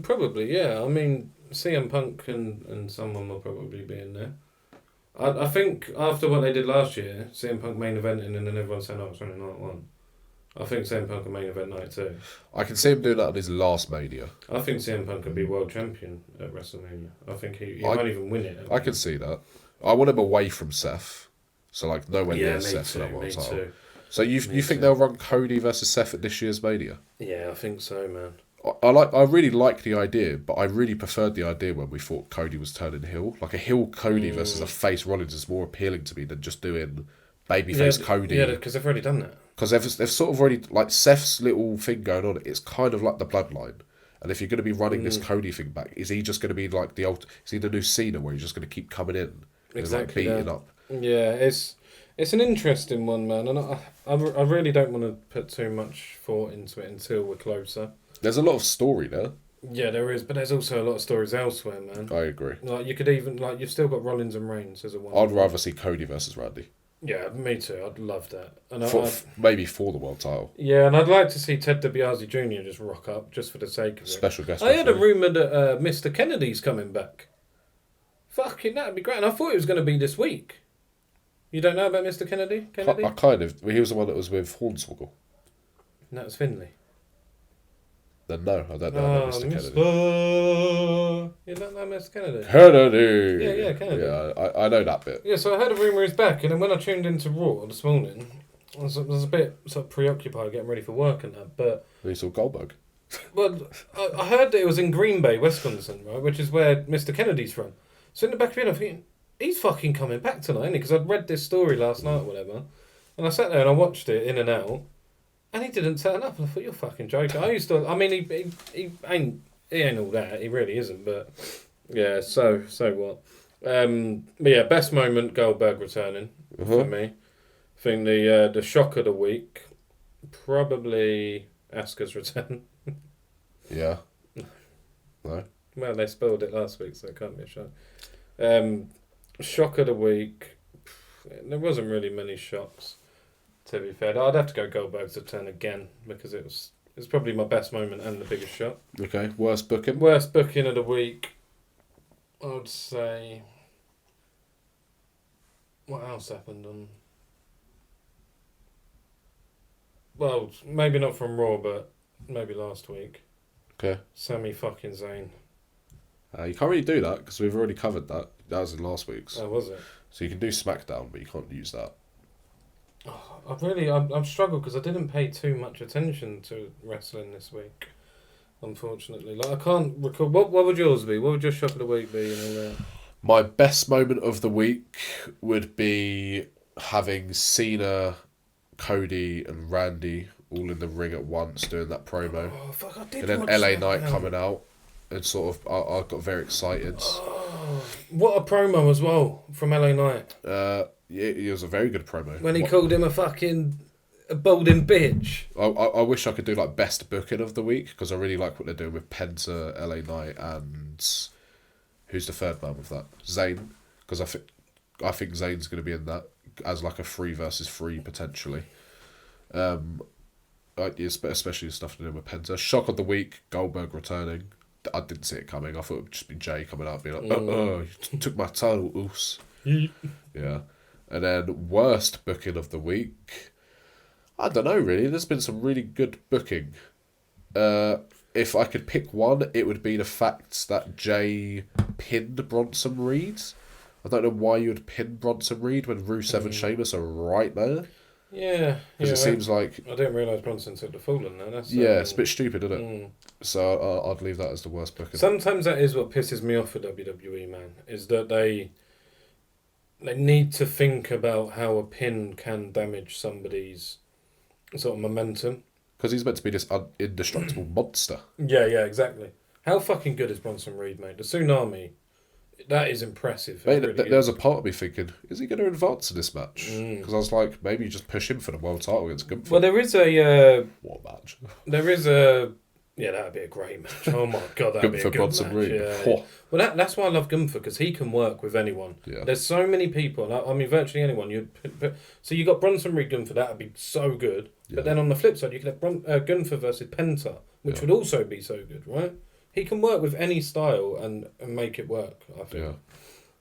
Probably, yeah. I mean, CM Punk and someone will probably be in there. I think after what they did last year, CM Punk main eventing and then everyone saying, oh, it's only night one. I think CM Punk can main event night two. I can see him doing that on his last Mania. I think CM Punk could be world champion at WrestleMania. I think he won't even win it. I can see that. I want him away from Seth. So, like, nowhere Yeah, near me Seth too, for that one me title. too. So you think they'll run Cody versus Seth at this year's Mania? Yeah, I think so, man. I really like the idea, but I really preferred the idea when we thought Cody was turning heel. Like a heel Cody versus a face Rollins is more appealing to me than just doing babyface Cody. Yeah, because they've already done that. Because they've sort of already, like Seth's little thing going on, it's kind of like the bloodline. And if you're going to be running this Cody thing back, is he just going to be like is he the new Cena where he's just going to keep coming in Exactly and like beating up? Yeah, it's an interesting one, man, and I really don't want to put too much thought into it until we're closer. There's a lot of story there. Yeah, there is, but there's also a lot of stories elsewhere, man. I agree. Like you could even you've still got Rollins and Reigns as a one. I'd rather see Cody versus Randy. Yeah, me too. I'd love that, and maybe for the world title. Yeah, and I'd like to see Ted DiBiase Jr. just rock up just for the sake of it. Special guest. I heard a rumour that Mr. Kennedy's coming back. Fucking that'd be great, and I thought it was going to be this week. You don't know about Mr. Kennedy? I kind of. He was the one that was with Hornswoggle. That was Finlay. Then no, I don't know about Mr. Kennedy. You don't know Mr. Kennedy? Kennedy! Yeah, Kennedy. Yeah, I know that bit. Yeah, so I heard a rumour he's back, and then when I tuned into Raw this morning, I was a bit sort of preoccupied getting ready for work and that, but... We saw Goldberg. Well, I heard that it was in Green Bay, Wisconsin, right, which is where Mr. Kennedy's from. So in the back of my head, I'm thinking, he's fucking coming back tonight, isn't he? Because I'd read this story last night or whatever, and I sat there and I watched it in and out, and he didn't turn up, and I thought, you're fucking joking. I mean, he ain't all that, he really isn't, but yeah, so what? But yeah, best moment, Goldberg returning for me. I think the shock of the week, probably Asuka's return. Yeah. No. Well, they spoiled it last week, so it can't be a shock. Shock of the week, there wasn't really many shocks, to be fair. I'd have to go Goldberg's return again, because it's probably my best moment and the biggest shock. Okay, worst booking? Worst booking of the week, I would say... What else happened on... Well, maybe not from Raw, but maybe last week. Okay. Sami fucking Zayn. You can't really do that because we've already covered that. That was in last week's. Oh, was it? So you can do SmackDown, but you can't use that. Oh, I've struggled because I didn't pay too much attention to wrestling this week, unfortunately. Like, I can't recall. What would yours be? What would your shock of the week be? And all that? My best moment of the week would be having Cena, Cody, and Randy all in the ring at once doing that promo. Oh, fuck, I did And then watch LA that Knight now. coming out. And sort of, I got very excited. Oh, what a promo as well from LA Knight. Yeah, it was a very good promo. When he called him a balding bitch. I wish I could do like best booking of the week because I really like what they're doing with Penta, LA Knight, and who's the third man with that? Zayn, because I think Zayn's going to be in that as like a 3 versus 3 potentially. Especially the stuff to do with Penta. Shock of the week, Goldberg returning. I didn't see it coming. I thought it would just be Jay coming out and being like, you took my title, oos. Yeah. And then worst booking of the week, I don't know really. There's been some really good booking. If I could pick one, it would be the fact that Jay pinned Bronson Reed. I don't know why you would pin Bronson Reed when Rusev and Sheamus are right there. Yeah. Because it seems like... I didn't realise Bronson took the fall in there. It's a bit stupid, isn't it? So I'd leave that as the worst booking. Sometimes that is what pisses me off for WWE, man, is that they need to think about how a pin can damage somebody's sort of momentum. Because he's meant to be this indestructible monster. Yeah, exactly. How fucking good is Bronson Reed, mate? The Tsunami, that is impressive. Mate, Really there's is. a part of me thinking, is he going to advance in this match? Because I was like, maybe you just push him for the world title against Gunther. Well, there is a... What match? There is a... Yeah, that'd be a great match. Oh my god, that'd be a good Bronson match. Reed. Yeah. Well, that's why I love Gunther, because he can work with anyone. Yeah. There's so many people. I mean, virtually anyone. So you got Bronson Reed Gunther. That'd be so good. Yeah. But then on the flip side, you could have Gunther versus Penta, which would also be so good, right? He can work with any style and make it work. I think. Yeah.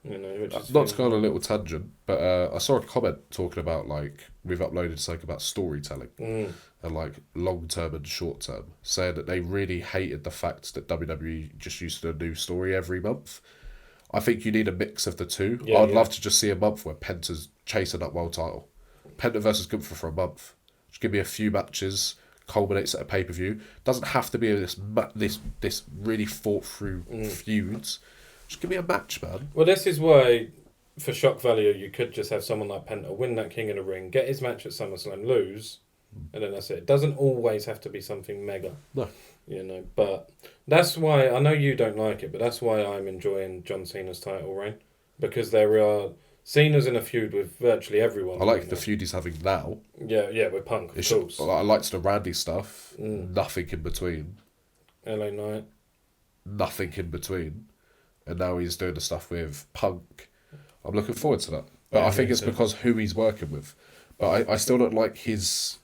You know, which is Not to go on a little tangent, but I saw a comment talking about like we've uploaded something about storytelling and like long term and short term, saying that they really hated the fact that WWE just used to do a new story every month. I think you need a mix of the two. Yeah, I'd love to just see a month where Penta's chasing that world title, Penta versus Gunther for a month. Just give me a few matches, culminates at a pay per view. Doesn't have to be this really thought through feuds. Just give me a match, man. Well, this is why, for shock value, you could just have someone like Penta win that King of the Ring, get his match at SummerSlam, lose, and then that's it. It doesn't always have to be something mega. No. You know, but that's why, I know you don't like it, but that's why I'm enjoying John Cena's title reign. Because Cena's in a feud with virtually everyone. I like the feud he's having now. Yeah, with Punk, of course. I liked the Randy stuff. Nothing in between. LA Knight. Nothing in between. And now he's doing the stuff with Punk. I'm looking forward to that. But I think it's because who he's working with. But I still don't like his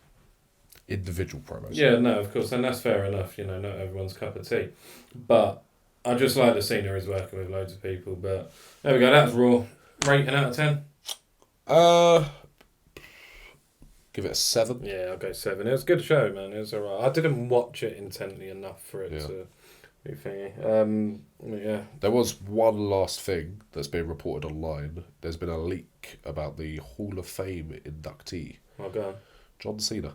individual promos. Yeah, no, of course, and that's fair enough. You know, not everyone's cup of tea. But I just like the Cena is working with loads of people. But there we go, that's Raw. Rating out of 10? Give it a 7. Yeah, I'll go 7. It was a good show, man. It was alright. I didn't watch it intently enough for it to be thingy. Yeah. There was one last thing that's been reported online. There's been a leak about the Hall of Fame inductee. I'll go. John Cena.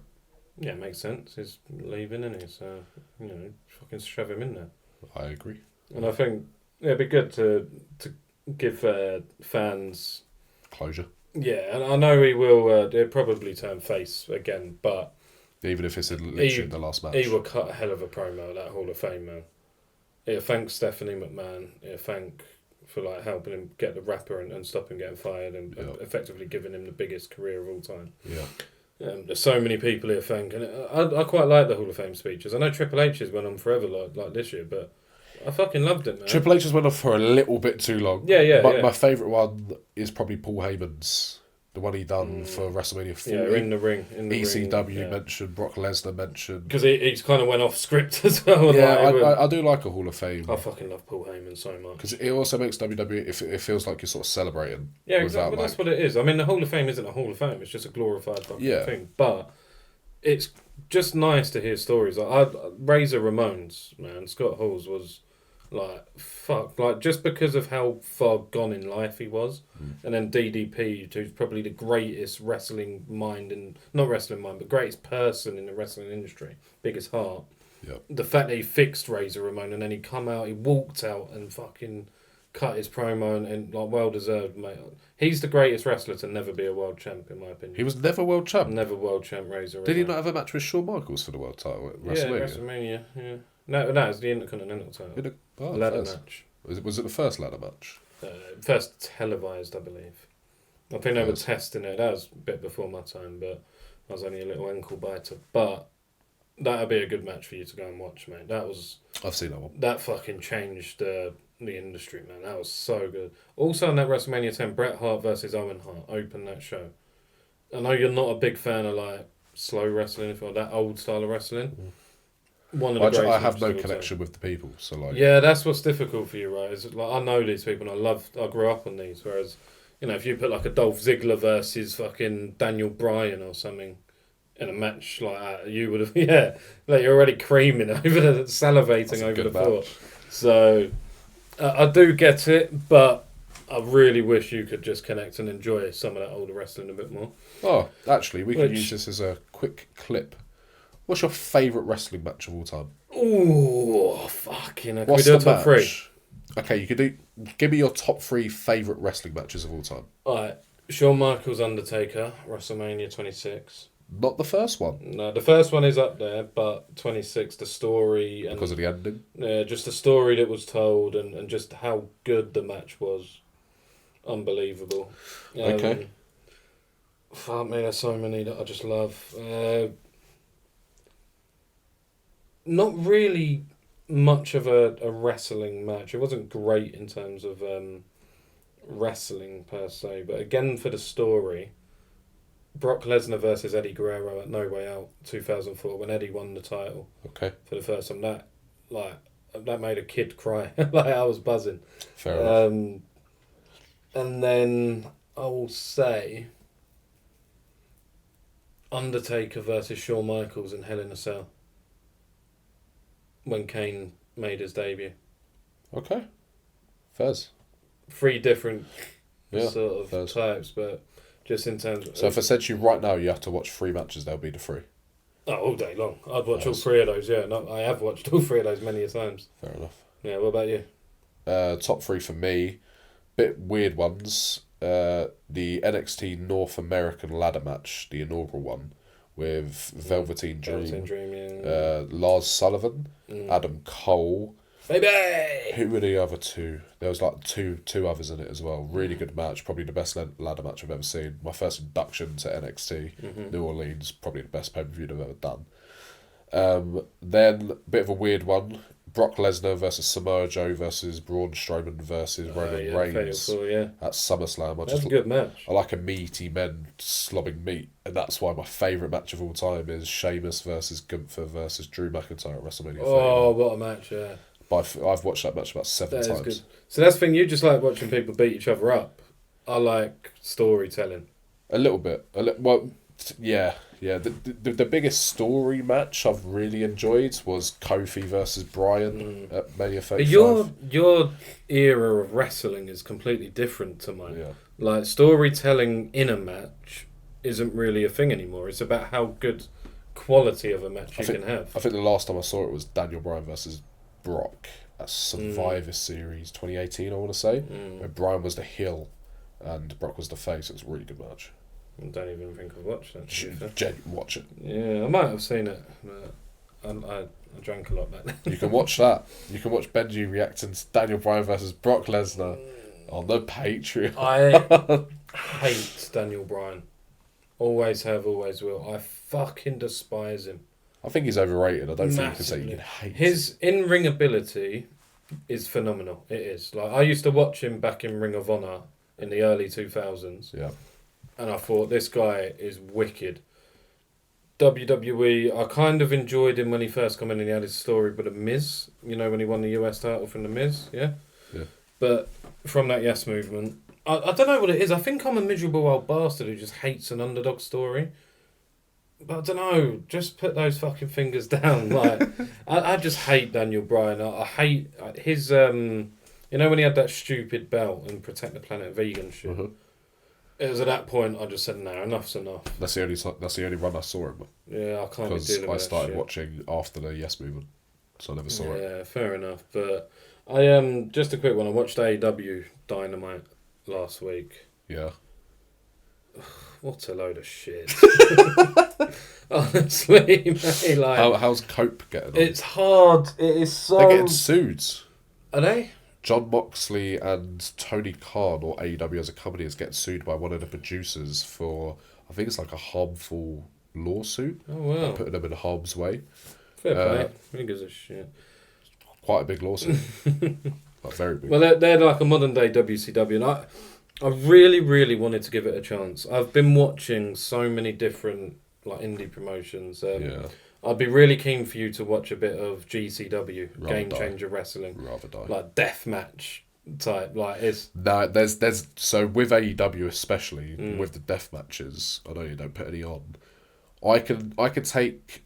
Yeah, makes sense. He's leaving, isn't he? So, you know, fucking shove him in there. I agree. And I think it'd be good to give fans Closure. Yeah, and I know he will. He'll probably turn face again, but even if it's in literally the last match, he will cut a hell of a promo at that Hall of Fame, man. He'll thank Stephanie McMahon. He'll thank for like helping him get the rapper and stop him getting fired and effectively giving him the biggest career of all time. Yeah. There's so many people here thanking it. I quite like the Hall of Fame speeches. I know Triple H's went on forever like this year, but I fucking loved it, man. Triple H has went on for a little bit too long. Yeah. My favourite one is probably Paul Heyman's. The one he done for WrestleMania 40. Yeah, in the ring. ECW mentioned, Brock Lesnar mentioned. Because he's kind of went off script as well. Yeah, I do like a Hall of Fame. I fucking love Paul Heyman so much. Because it also makes WWE, it feels like you're sort of celebrating. Yeah, exactly. Well, that's what it is. I mean, the Hall of Fame isn't a Hall of Fame. It's just a glorified fucking thing. But it's just nice to hear stories. Like Razor Ramones, man, Scott Halls was... just because of how far gone in life he was. And then DDP, who's probably the greatest wrestling mind but greatest person in the wrestling industry, biggest heart. Yep. The fact that he fixed Razor Ramon and then he walked out and fucking cut his promo and well deserved, mate. He's the greatest wrestler to never be a world champ, in my opinion. He was never world champ. Never world champ, Razor Ramon. Did he not have a match with Shawn Michaels for the world title at WrestleMania? Yeah, WrestleMania, yeah. No, it's the Intercontinental title. Ladder match. Was it the first ladder match? First televised, I believe. I think they were testing it. That was a bit before my time, but I was only a little ankle biter. But that'd be a good match for you to go and watch, mate. I've seen that one. That fucking changed the industry, man. That was so good. Also on that WrestleMania 10, Bret Hart versus Owen Hart opened that show. I know you're not a big fan of like slow wrestling, or that old style of wrestling. I have no connection with the people, so like. Yeah, that's what's difficult for you, right? Is like I know these people and I grew up on these. Whereas, if you put like a Dolph Ziggler versus fucking Daniel Bryan or something in a match like that, you would have like you're already creaming over the salivating over the floor. So I do get it, but I really wish you could just connect and enjoy some of that older wrestling a bit more. Oh, actually, we could use this as a quick clip. What's your favourite wrestling match of all time? Oh, fucking... Can What's we do a the top match? 3? Okay, you could do... Give me your top 3 favourite wrestling matches of all time. Alright, Shawn Michaels Undertaker, WrestleMania 26. Not the first one. No, the first one is up there, but 26, the story... And, because of the ending? Yeah, just the story that was told and just how good the match was. Unbelievable. Okay. Fuck me, there's so many that I just love. Not really much of a wrestling match. It wasn't great in terms of wrestling per se, but again for the story, Brock Lesnar versus Eddie Guerrero at No Way Out 2004 when Eddie won the title. Okay. For the first time, that made a kid cry. I was buzzing. Fair enough. And then I will say Undertaker versus Shawn Michaels in Hell in a Cell. When Kane made his debut. Okay. Fairs. 3 different sort of types, but just in terms of... So if I said to you right now you have to watch 3 matches, they'll be the 3? Oh, all day long. I'd watch all 3 of those, yeah. No, I have watched all 3 of those many a times. Fair enough. Yeah, what about you? Top 3 for me, bit weird ones. The NXT North American ladder match, the inaugural one, with Velveteen Dream, Lars Sullivan, Adam Cole. Baby! Who were the other 2? There was like two others in it as well. Really good match. Probably the best ladder match I've ever seen. My first induction to NXT, New Orleans. Probably the best pay-per-view I've ever done. Then, a bit of a weird one. Brock Lesnar versus Samoa Joe versus Braun Strowman versus Roman Reigns at SummerSlam. That's a good match. I like a meaty men slobbing meat, and that's why my favourite match of all time is Sheamus versus Gunther versus Drew McIntyre at WrestleMania 30. Oh, what a match, yeah. I've watched that match about 7 times. Good. So that's the thing, you just like watching people beat each other up. I like storytelling. A little bit. Yeah. The biggest story match I've really enjoyed was Kofi versus Bryan at Mania 35. But your era of wrestling is completely different to mine. Yeah. Like, storytelling in a match isn't really a thing anymore. It's about how good quality of a match you can have. I think the last time I saw it was Daniel Bryan versus Brock at Survivor Series 2018, I want to say, where Bryan was the heel and Brock was the face. It was a really good match. I don't even think I've watched that. Watch it. Yeah, I might have seen it, but I I drank a lot back then. You can watch that. You can watch Benji reacting to Daniel Bryan versus Brock Lesnar on the Patreon. I hate Daniel Bryan. Always have, always will. I fucking despise him. I think he's overrated. I don't think you can say Massively. you can hate His in-ring ability is phenomenal. It is. Like, I used to watch him back in Ring of Honor in the early 2000s. Yeah. And I thought, this guy is wicked. WWE, I kind of enjoyed him when he first came in and he had his story, but The Miz, you know, when he won the US title from The Miz, yeah? Yeah. But from that Yes movement, I don't know what it is. I think I'm a miserable old bastard who just hates an underdog story. But I don't know, just put those fucking fingers down. Like, I just hate Daniel Bryan. I hate his, you know, when he had that stupid belt and Protect the Planet vegan shit. Uh-huh. It was at that point I just said, no, enough's enough. That's the only run I saw him. Yeah, I can't be Because dealing with I that started shit. watching after the Yes movement, so I never saw it. Yeah, fair enough. But I just a quick one. I watched AEW Dynamite last week. Yeah. What a load of shit. Honestly, mate, like, How's Cope getting on? it's hard. It is so. They're getting sued. Are they? John Moxley and Tony Khan, or AEW as a company, is getting sued by one of the producers for, I think it's like a harmful lawsuit. Oh wow. Putting them in harm's way. Fair play. Who gives a shit? Quite a big lawsuit. Like, very big. Well, they're like a modern day WCW, and I really, really wanted to give it a chance. I've been watching so many different like indie promotions. Yeah. I'd be really keen for you to watch a bit of GCW, Rather Game die. Changer Wrestling, Rather die. like deathmatch type. Like it's No, there's so with AEW especially with the death matches. I know you don't put any on. I can take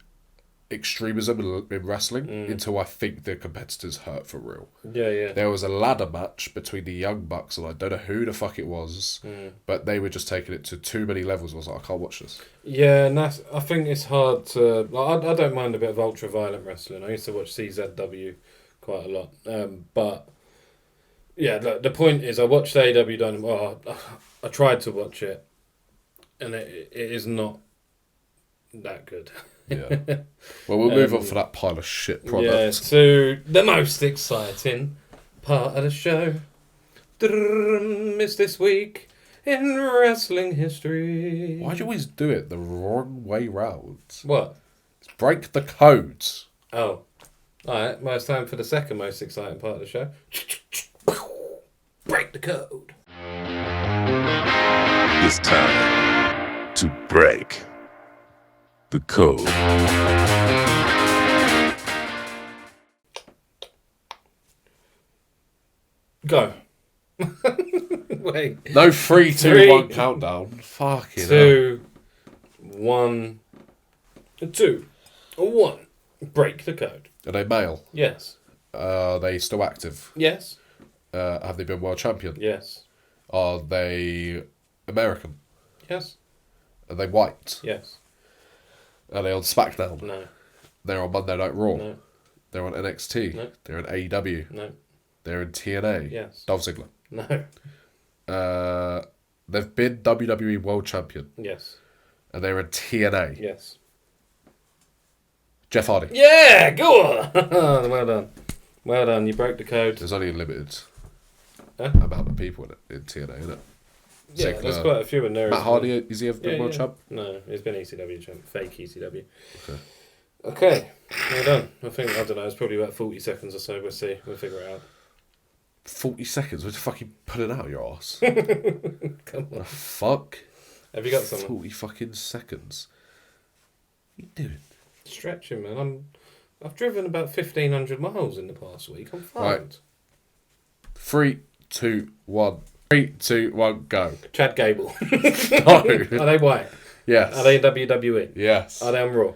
extremism in wrestling until I think the competitors hurt for real. yeah. There was a ladder match between the Young Bucks and I don't know who the fuck it was, but they were just taking it to too many levels. I was like, I can't watch this. Yeah, and I think it's hard to. Like, I don't mind a bit of ultra violent wrestling. I used to watch CZW quite a lot, but yeah, the point is, I watched AEW Dynamite. Well, I tried to watch it, and it is not that good. Yeah. Well, we'll move on for that pile of shit product. Yeah, to the most exciting part of the show. Is this week in wrestling history. Why do you always do it the wrong way round? What? Break the codes. Oh. Alright, well, it's time for the second most exciting part of the show. Break the code. It's time to break the code. Go. Wait. No 3, 2, Three, 1 countdown. Fucking hell. 2, 1, 2, 1. Break the code. Are they male? Yes. Are they still active? Yes. Have they been world champion? Yes. Are they American? Yes. Are they white? Yes. Are they on SmackDown? No. They're on Monday Night Raw. No. They're on NXT. No. They're in AEW. No. They're in TNA. Yes. Dolph Ziggler. No. They've been WWE World Champion. Yes. And they're in TNA. Yes. Jeff Hardy. Yeah, go on. Well done. Well done. You broke the code. There's only a limited Huh? amount of people in TNA, isn't it? Yeah, there's quite a few in there. Matt Hardy, is he ever been world champ? No, he's been ECW champ. Fake ECW. Okay. Okay. Well done. I don't know, it's probably about 40 seconds or so. We'll see. We'll figure it out. 40 seconds? What the fuck you pulling out your ass? Come on. The fuck? Have you got someone? 40 fucking seconds. What are you doing? Stretching, man. I've driven about 1,500 miles in the past week. I'm fine. Right. 3, 2, 1. 3, 2, 1, go. Chad Gable. No. Are they white? Yes. Are they in WWE? Yes. Are they on Raw?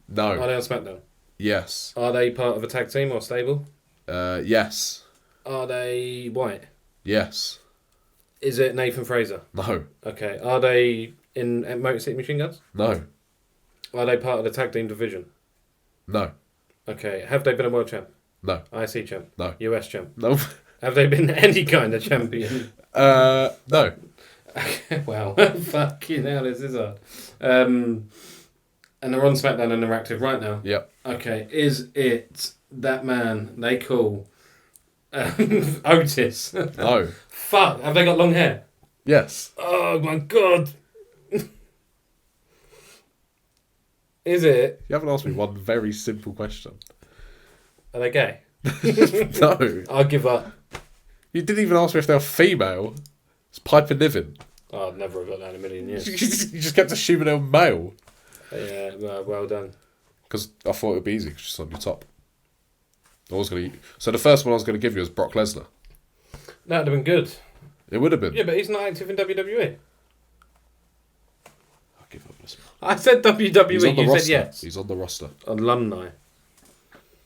No. Are they on SmackDown? Yes. Are they part of a tag team or stable? Yes. Are they white? Yes. Is it Nathan Fraser? No. Okay. Are they in Motor City Machine Guns? No. Are they part of the tag team division? No. Okay. Have they been a world champ? No. IC champ? No. US champ? No. Have they been any kind of champion? No. Wow. Fucking hell, this is hard. And they're on SmackDown and they're active right now. Yep. Okay, is it that man they call Otis? No. Fuck, have they got long hair? Yes. Oh my god. Is it? You haven't asked me one very simple question. Are they gay? No. I'll give up. You didn't even ask me if they're female. It's Piper Niven. Oh, I'd never have got that in a million years. You just kept assuming they were male. Yeah, well done. Because I thought it would be easy because it's on your top. So the first one I was going to give you was Brock Lesnar. That would have been good. It would have been. Yeah, but he's not active in WWE. I'll give up this one. I said WWE, He's on the you roster. said yes. He's on the roster. Alumni.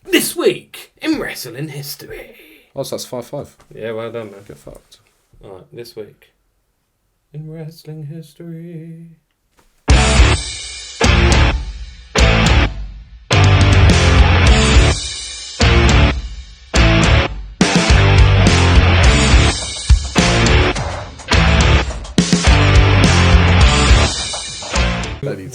This week in wrestling history. Oh, so that's 5-5. Yeah, well done, man. Get fucked. Alright, this week in wrestling history.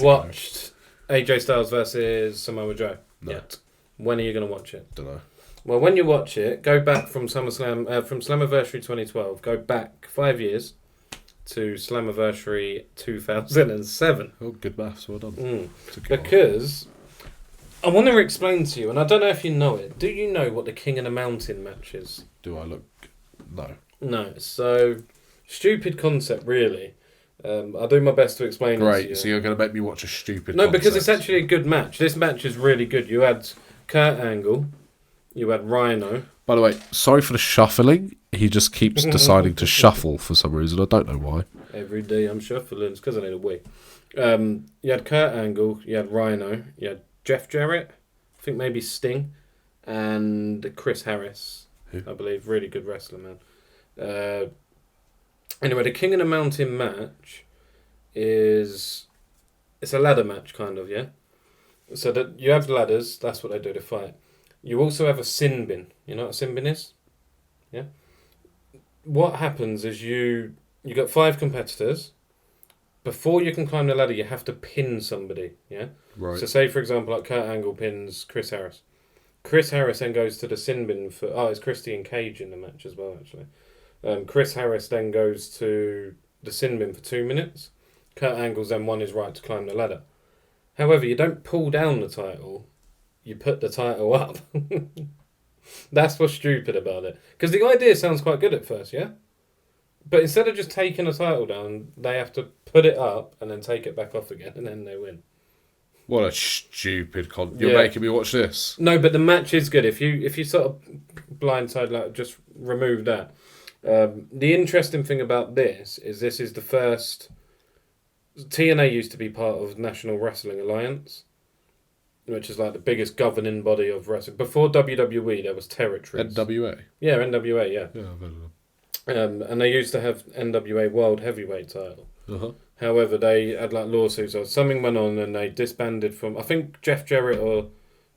Watched AJ Styles versus Samoa Joe? No. Yet. When are you going to watch it? Don't know. Well, when you watch it, go back from SummerSlam, from Slammiversary 2012. Go back 5 years to Slammiversary 2007. Oh, good maths. Well done. Because I want to explain to you, and I don't know if you know it. Do you know what the King of the Mountain match is? Do I look? No. No. So stupid concept, really. I'll do my best to explain it to Great. you. So you're going to make me watch a stupid. No, concept. because it's actually a good match. This match is really good. You had Kurt Angle, you had Rhino. By the way, sorry for the shuffling. He just keeps deciding to shuffle for some reason. I don't know why. Every day I'm shuffling. It's because I need a wee. You had Kurt Angle, you had Rhino, you had Jeff Jarrett, I think maybe Sting, and Chris Harris, Who? I believe. Really good wrestler, man. Anyway, the King of the Mountain match it's a ladder match, kind of, yeah? So that you have ladders, that's what they do to fight. You also have a sin bin. You know what a sin bin is? Yeah? What happens is you got 5 competitors. Before you can climb the ladder, you have to pin somebody, yeah? Right. So say, for example, like Kurt Angle pins Chris Harris. Chris Harris then goes to the sin bin for... Oh, it's Christian Cage in the match as well, actually. Chris Harris then goes to the sin bin for 2 minutes. Kurt Angle's then won his right to climb the ladder. However, you don't pull down the title. You put the title up. That's what's stupid about it. Because the idea sounds quite good at first, yeah? But instead of just taking the title down, they have to put it up and then take it back off again, and then they win. What a stupid You're making me watch this. No, but the match is good. If you sort of blindside, like, just remove that. The interesting thing about this is the first... TNA used to be part of National Wrestling Alliance, which is like the biggest governing body of wrestling. Before WWE, there was territories. NWA? Yeah, NWA, yeah. Yeah, I've heard of them. And they used to have NWA World Heavyweight title. Uh-huh. However, they had like lawsuits or something went on and they disbanded from... I think Jeff Jarrett or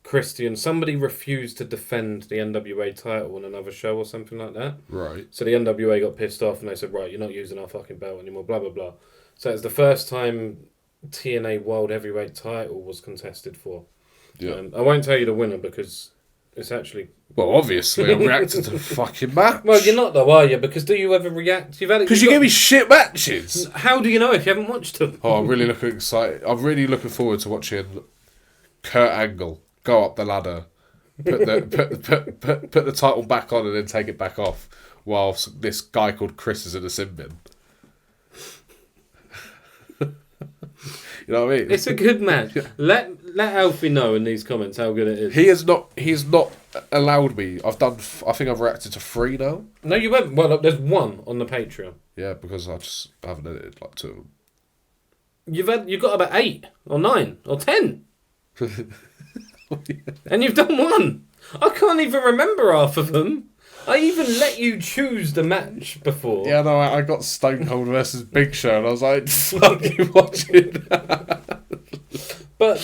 Christian, somebody refused to defend the NWA title on another show or something like that. Right. So the NWA got pissed off and they said, right, you're not using our fucking belt anymore, blah, blah, blah. So it's the first time TNA World Heavyweight title was contested for. Yeah. I won't tell you the winner because it's actually... Well, obviously, I'm reacting to the fucking match. Well, you're not though, are you? Because do you ever react? Because you give me shit matches. How do you know if you haven't watched them? Oh, I'm really looking excited. I'm really looking forward to watching Kurt Angle go up the ladder, put the title back on, and then take it back off, whilst this guy called Chris is in a sin bin. You know what I mean? It's a good match. Let Alfie know in these comments how good it is. He has not allowed me. I think I've reacted to 3 now. No, you haven't. Well, look, there's 1 on the Patreon. Yeah, because I haven't edited like 2 of them. You've got about 8 or 9 or 10. And you've done 1. I can't even remember half of them. I even let you choose the match before. Yeah, no, I got Stone Cold versus Big Show, and I was like, fuck you watching that. But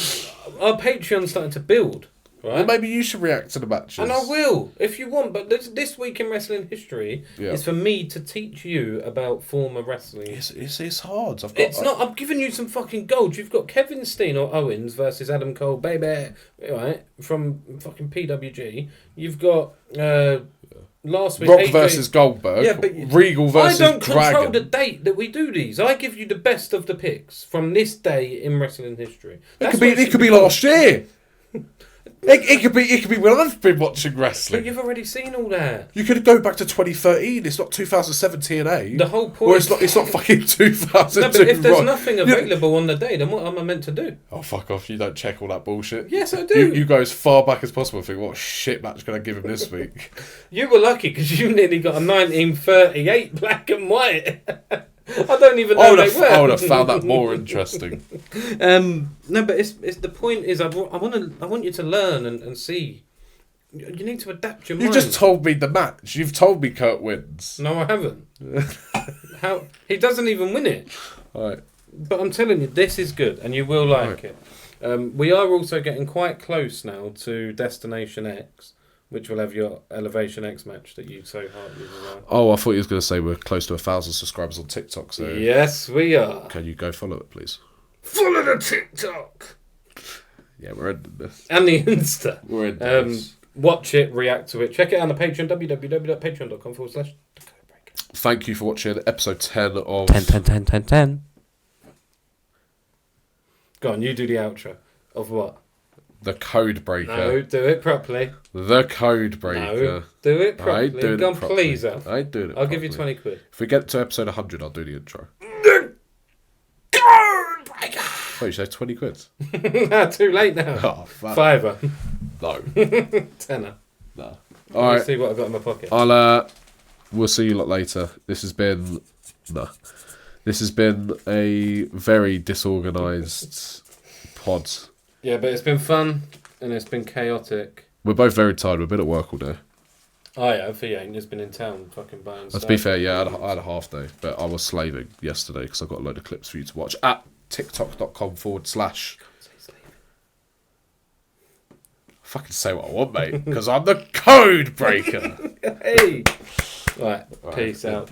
our Patreon's starting to build. Right? Well, maybe you should react to the matches. And I will, if you want. But this week in wrestling history is for me to teach you about former wrestling. It's hard. I'm giving you some fucking gold. You've got Kevin Steen or Owens versus Adam Cole, baby, right, from fucking PWG. You've got last week Rock AJ versus Goldberg. Yeah, but Regal versus I don't control Dragon. the date that we do these. I give you the best of the picks from this day in wrestling history. It could be last year. It could be when I've been watching wrestling. But you've already seen all that. You could go back to 2013. It's not 2017, eh? The whole point. Or it's not fucking 2002. No, but if there's right. nothing available on the day, then what am I meant to do? Oh, fuck off. You don't check all that bullshit. Yes, I do. You go as far back as possible and think, what shit match can I give him this week? You were lucky because you nearly got a 1938 black and white. I don't even know they were. I would have found that more interesting. No, but it's the point is I want you to learn and see. You need to adapt your mind. You just told me the match. You've told me Kurt wins. No, I haven't. How he doesn't even win it. All right. But I'm telling you, this is good, and you will like it. We are also getting quite close now to Destination X, which will have your Elevation X match that you so heartily desire. Oh, I thought you was going to say we're close to 1,000 subscribers on TikTok. So Yes, we are. can you go follow it, please? Follow the TikTok Yeah, we're ending this. and the Insta. We're ending this. Watch it, react to it. Check it out on the Patreon, www.patreon.com/Codebreaker. Thank you for watching episode 10 of... 10. Go on, you do the outro. Of what? The Codebreaker. No, do it properly. The Codebreaker. No, do it properly. I ain't doing Go it on, properly. please, Al. I ain't doing it I'll give you properly. 20 quid. If we get to episode 100, I'll do the intro. Wait, you say 20 quid? Too late now. Oh, fuck. Fiver. No. Tenner. No. Let All me right. see what I've got in my pocket. We'll see you lot later. This has been a very disorganised pod. Yeah, but it's been fun and it's been chaotic. We're both very tired. We've been at work all day. Oh yeah, for you, just been in town fucking buying To stuff. be fair, yeah, I had a half day, but I was slaving yesterday because I've got a load of clips for you to watch at tiktok.com/ Fucking say what I want, mate, because I'm the Codebreaker. Hey! Right, peace out.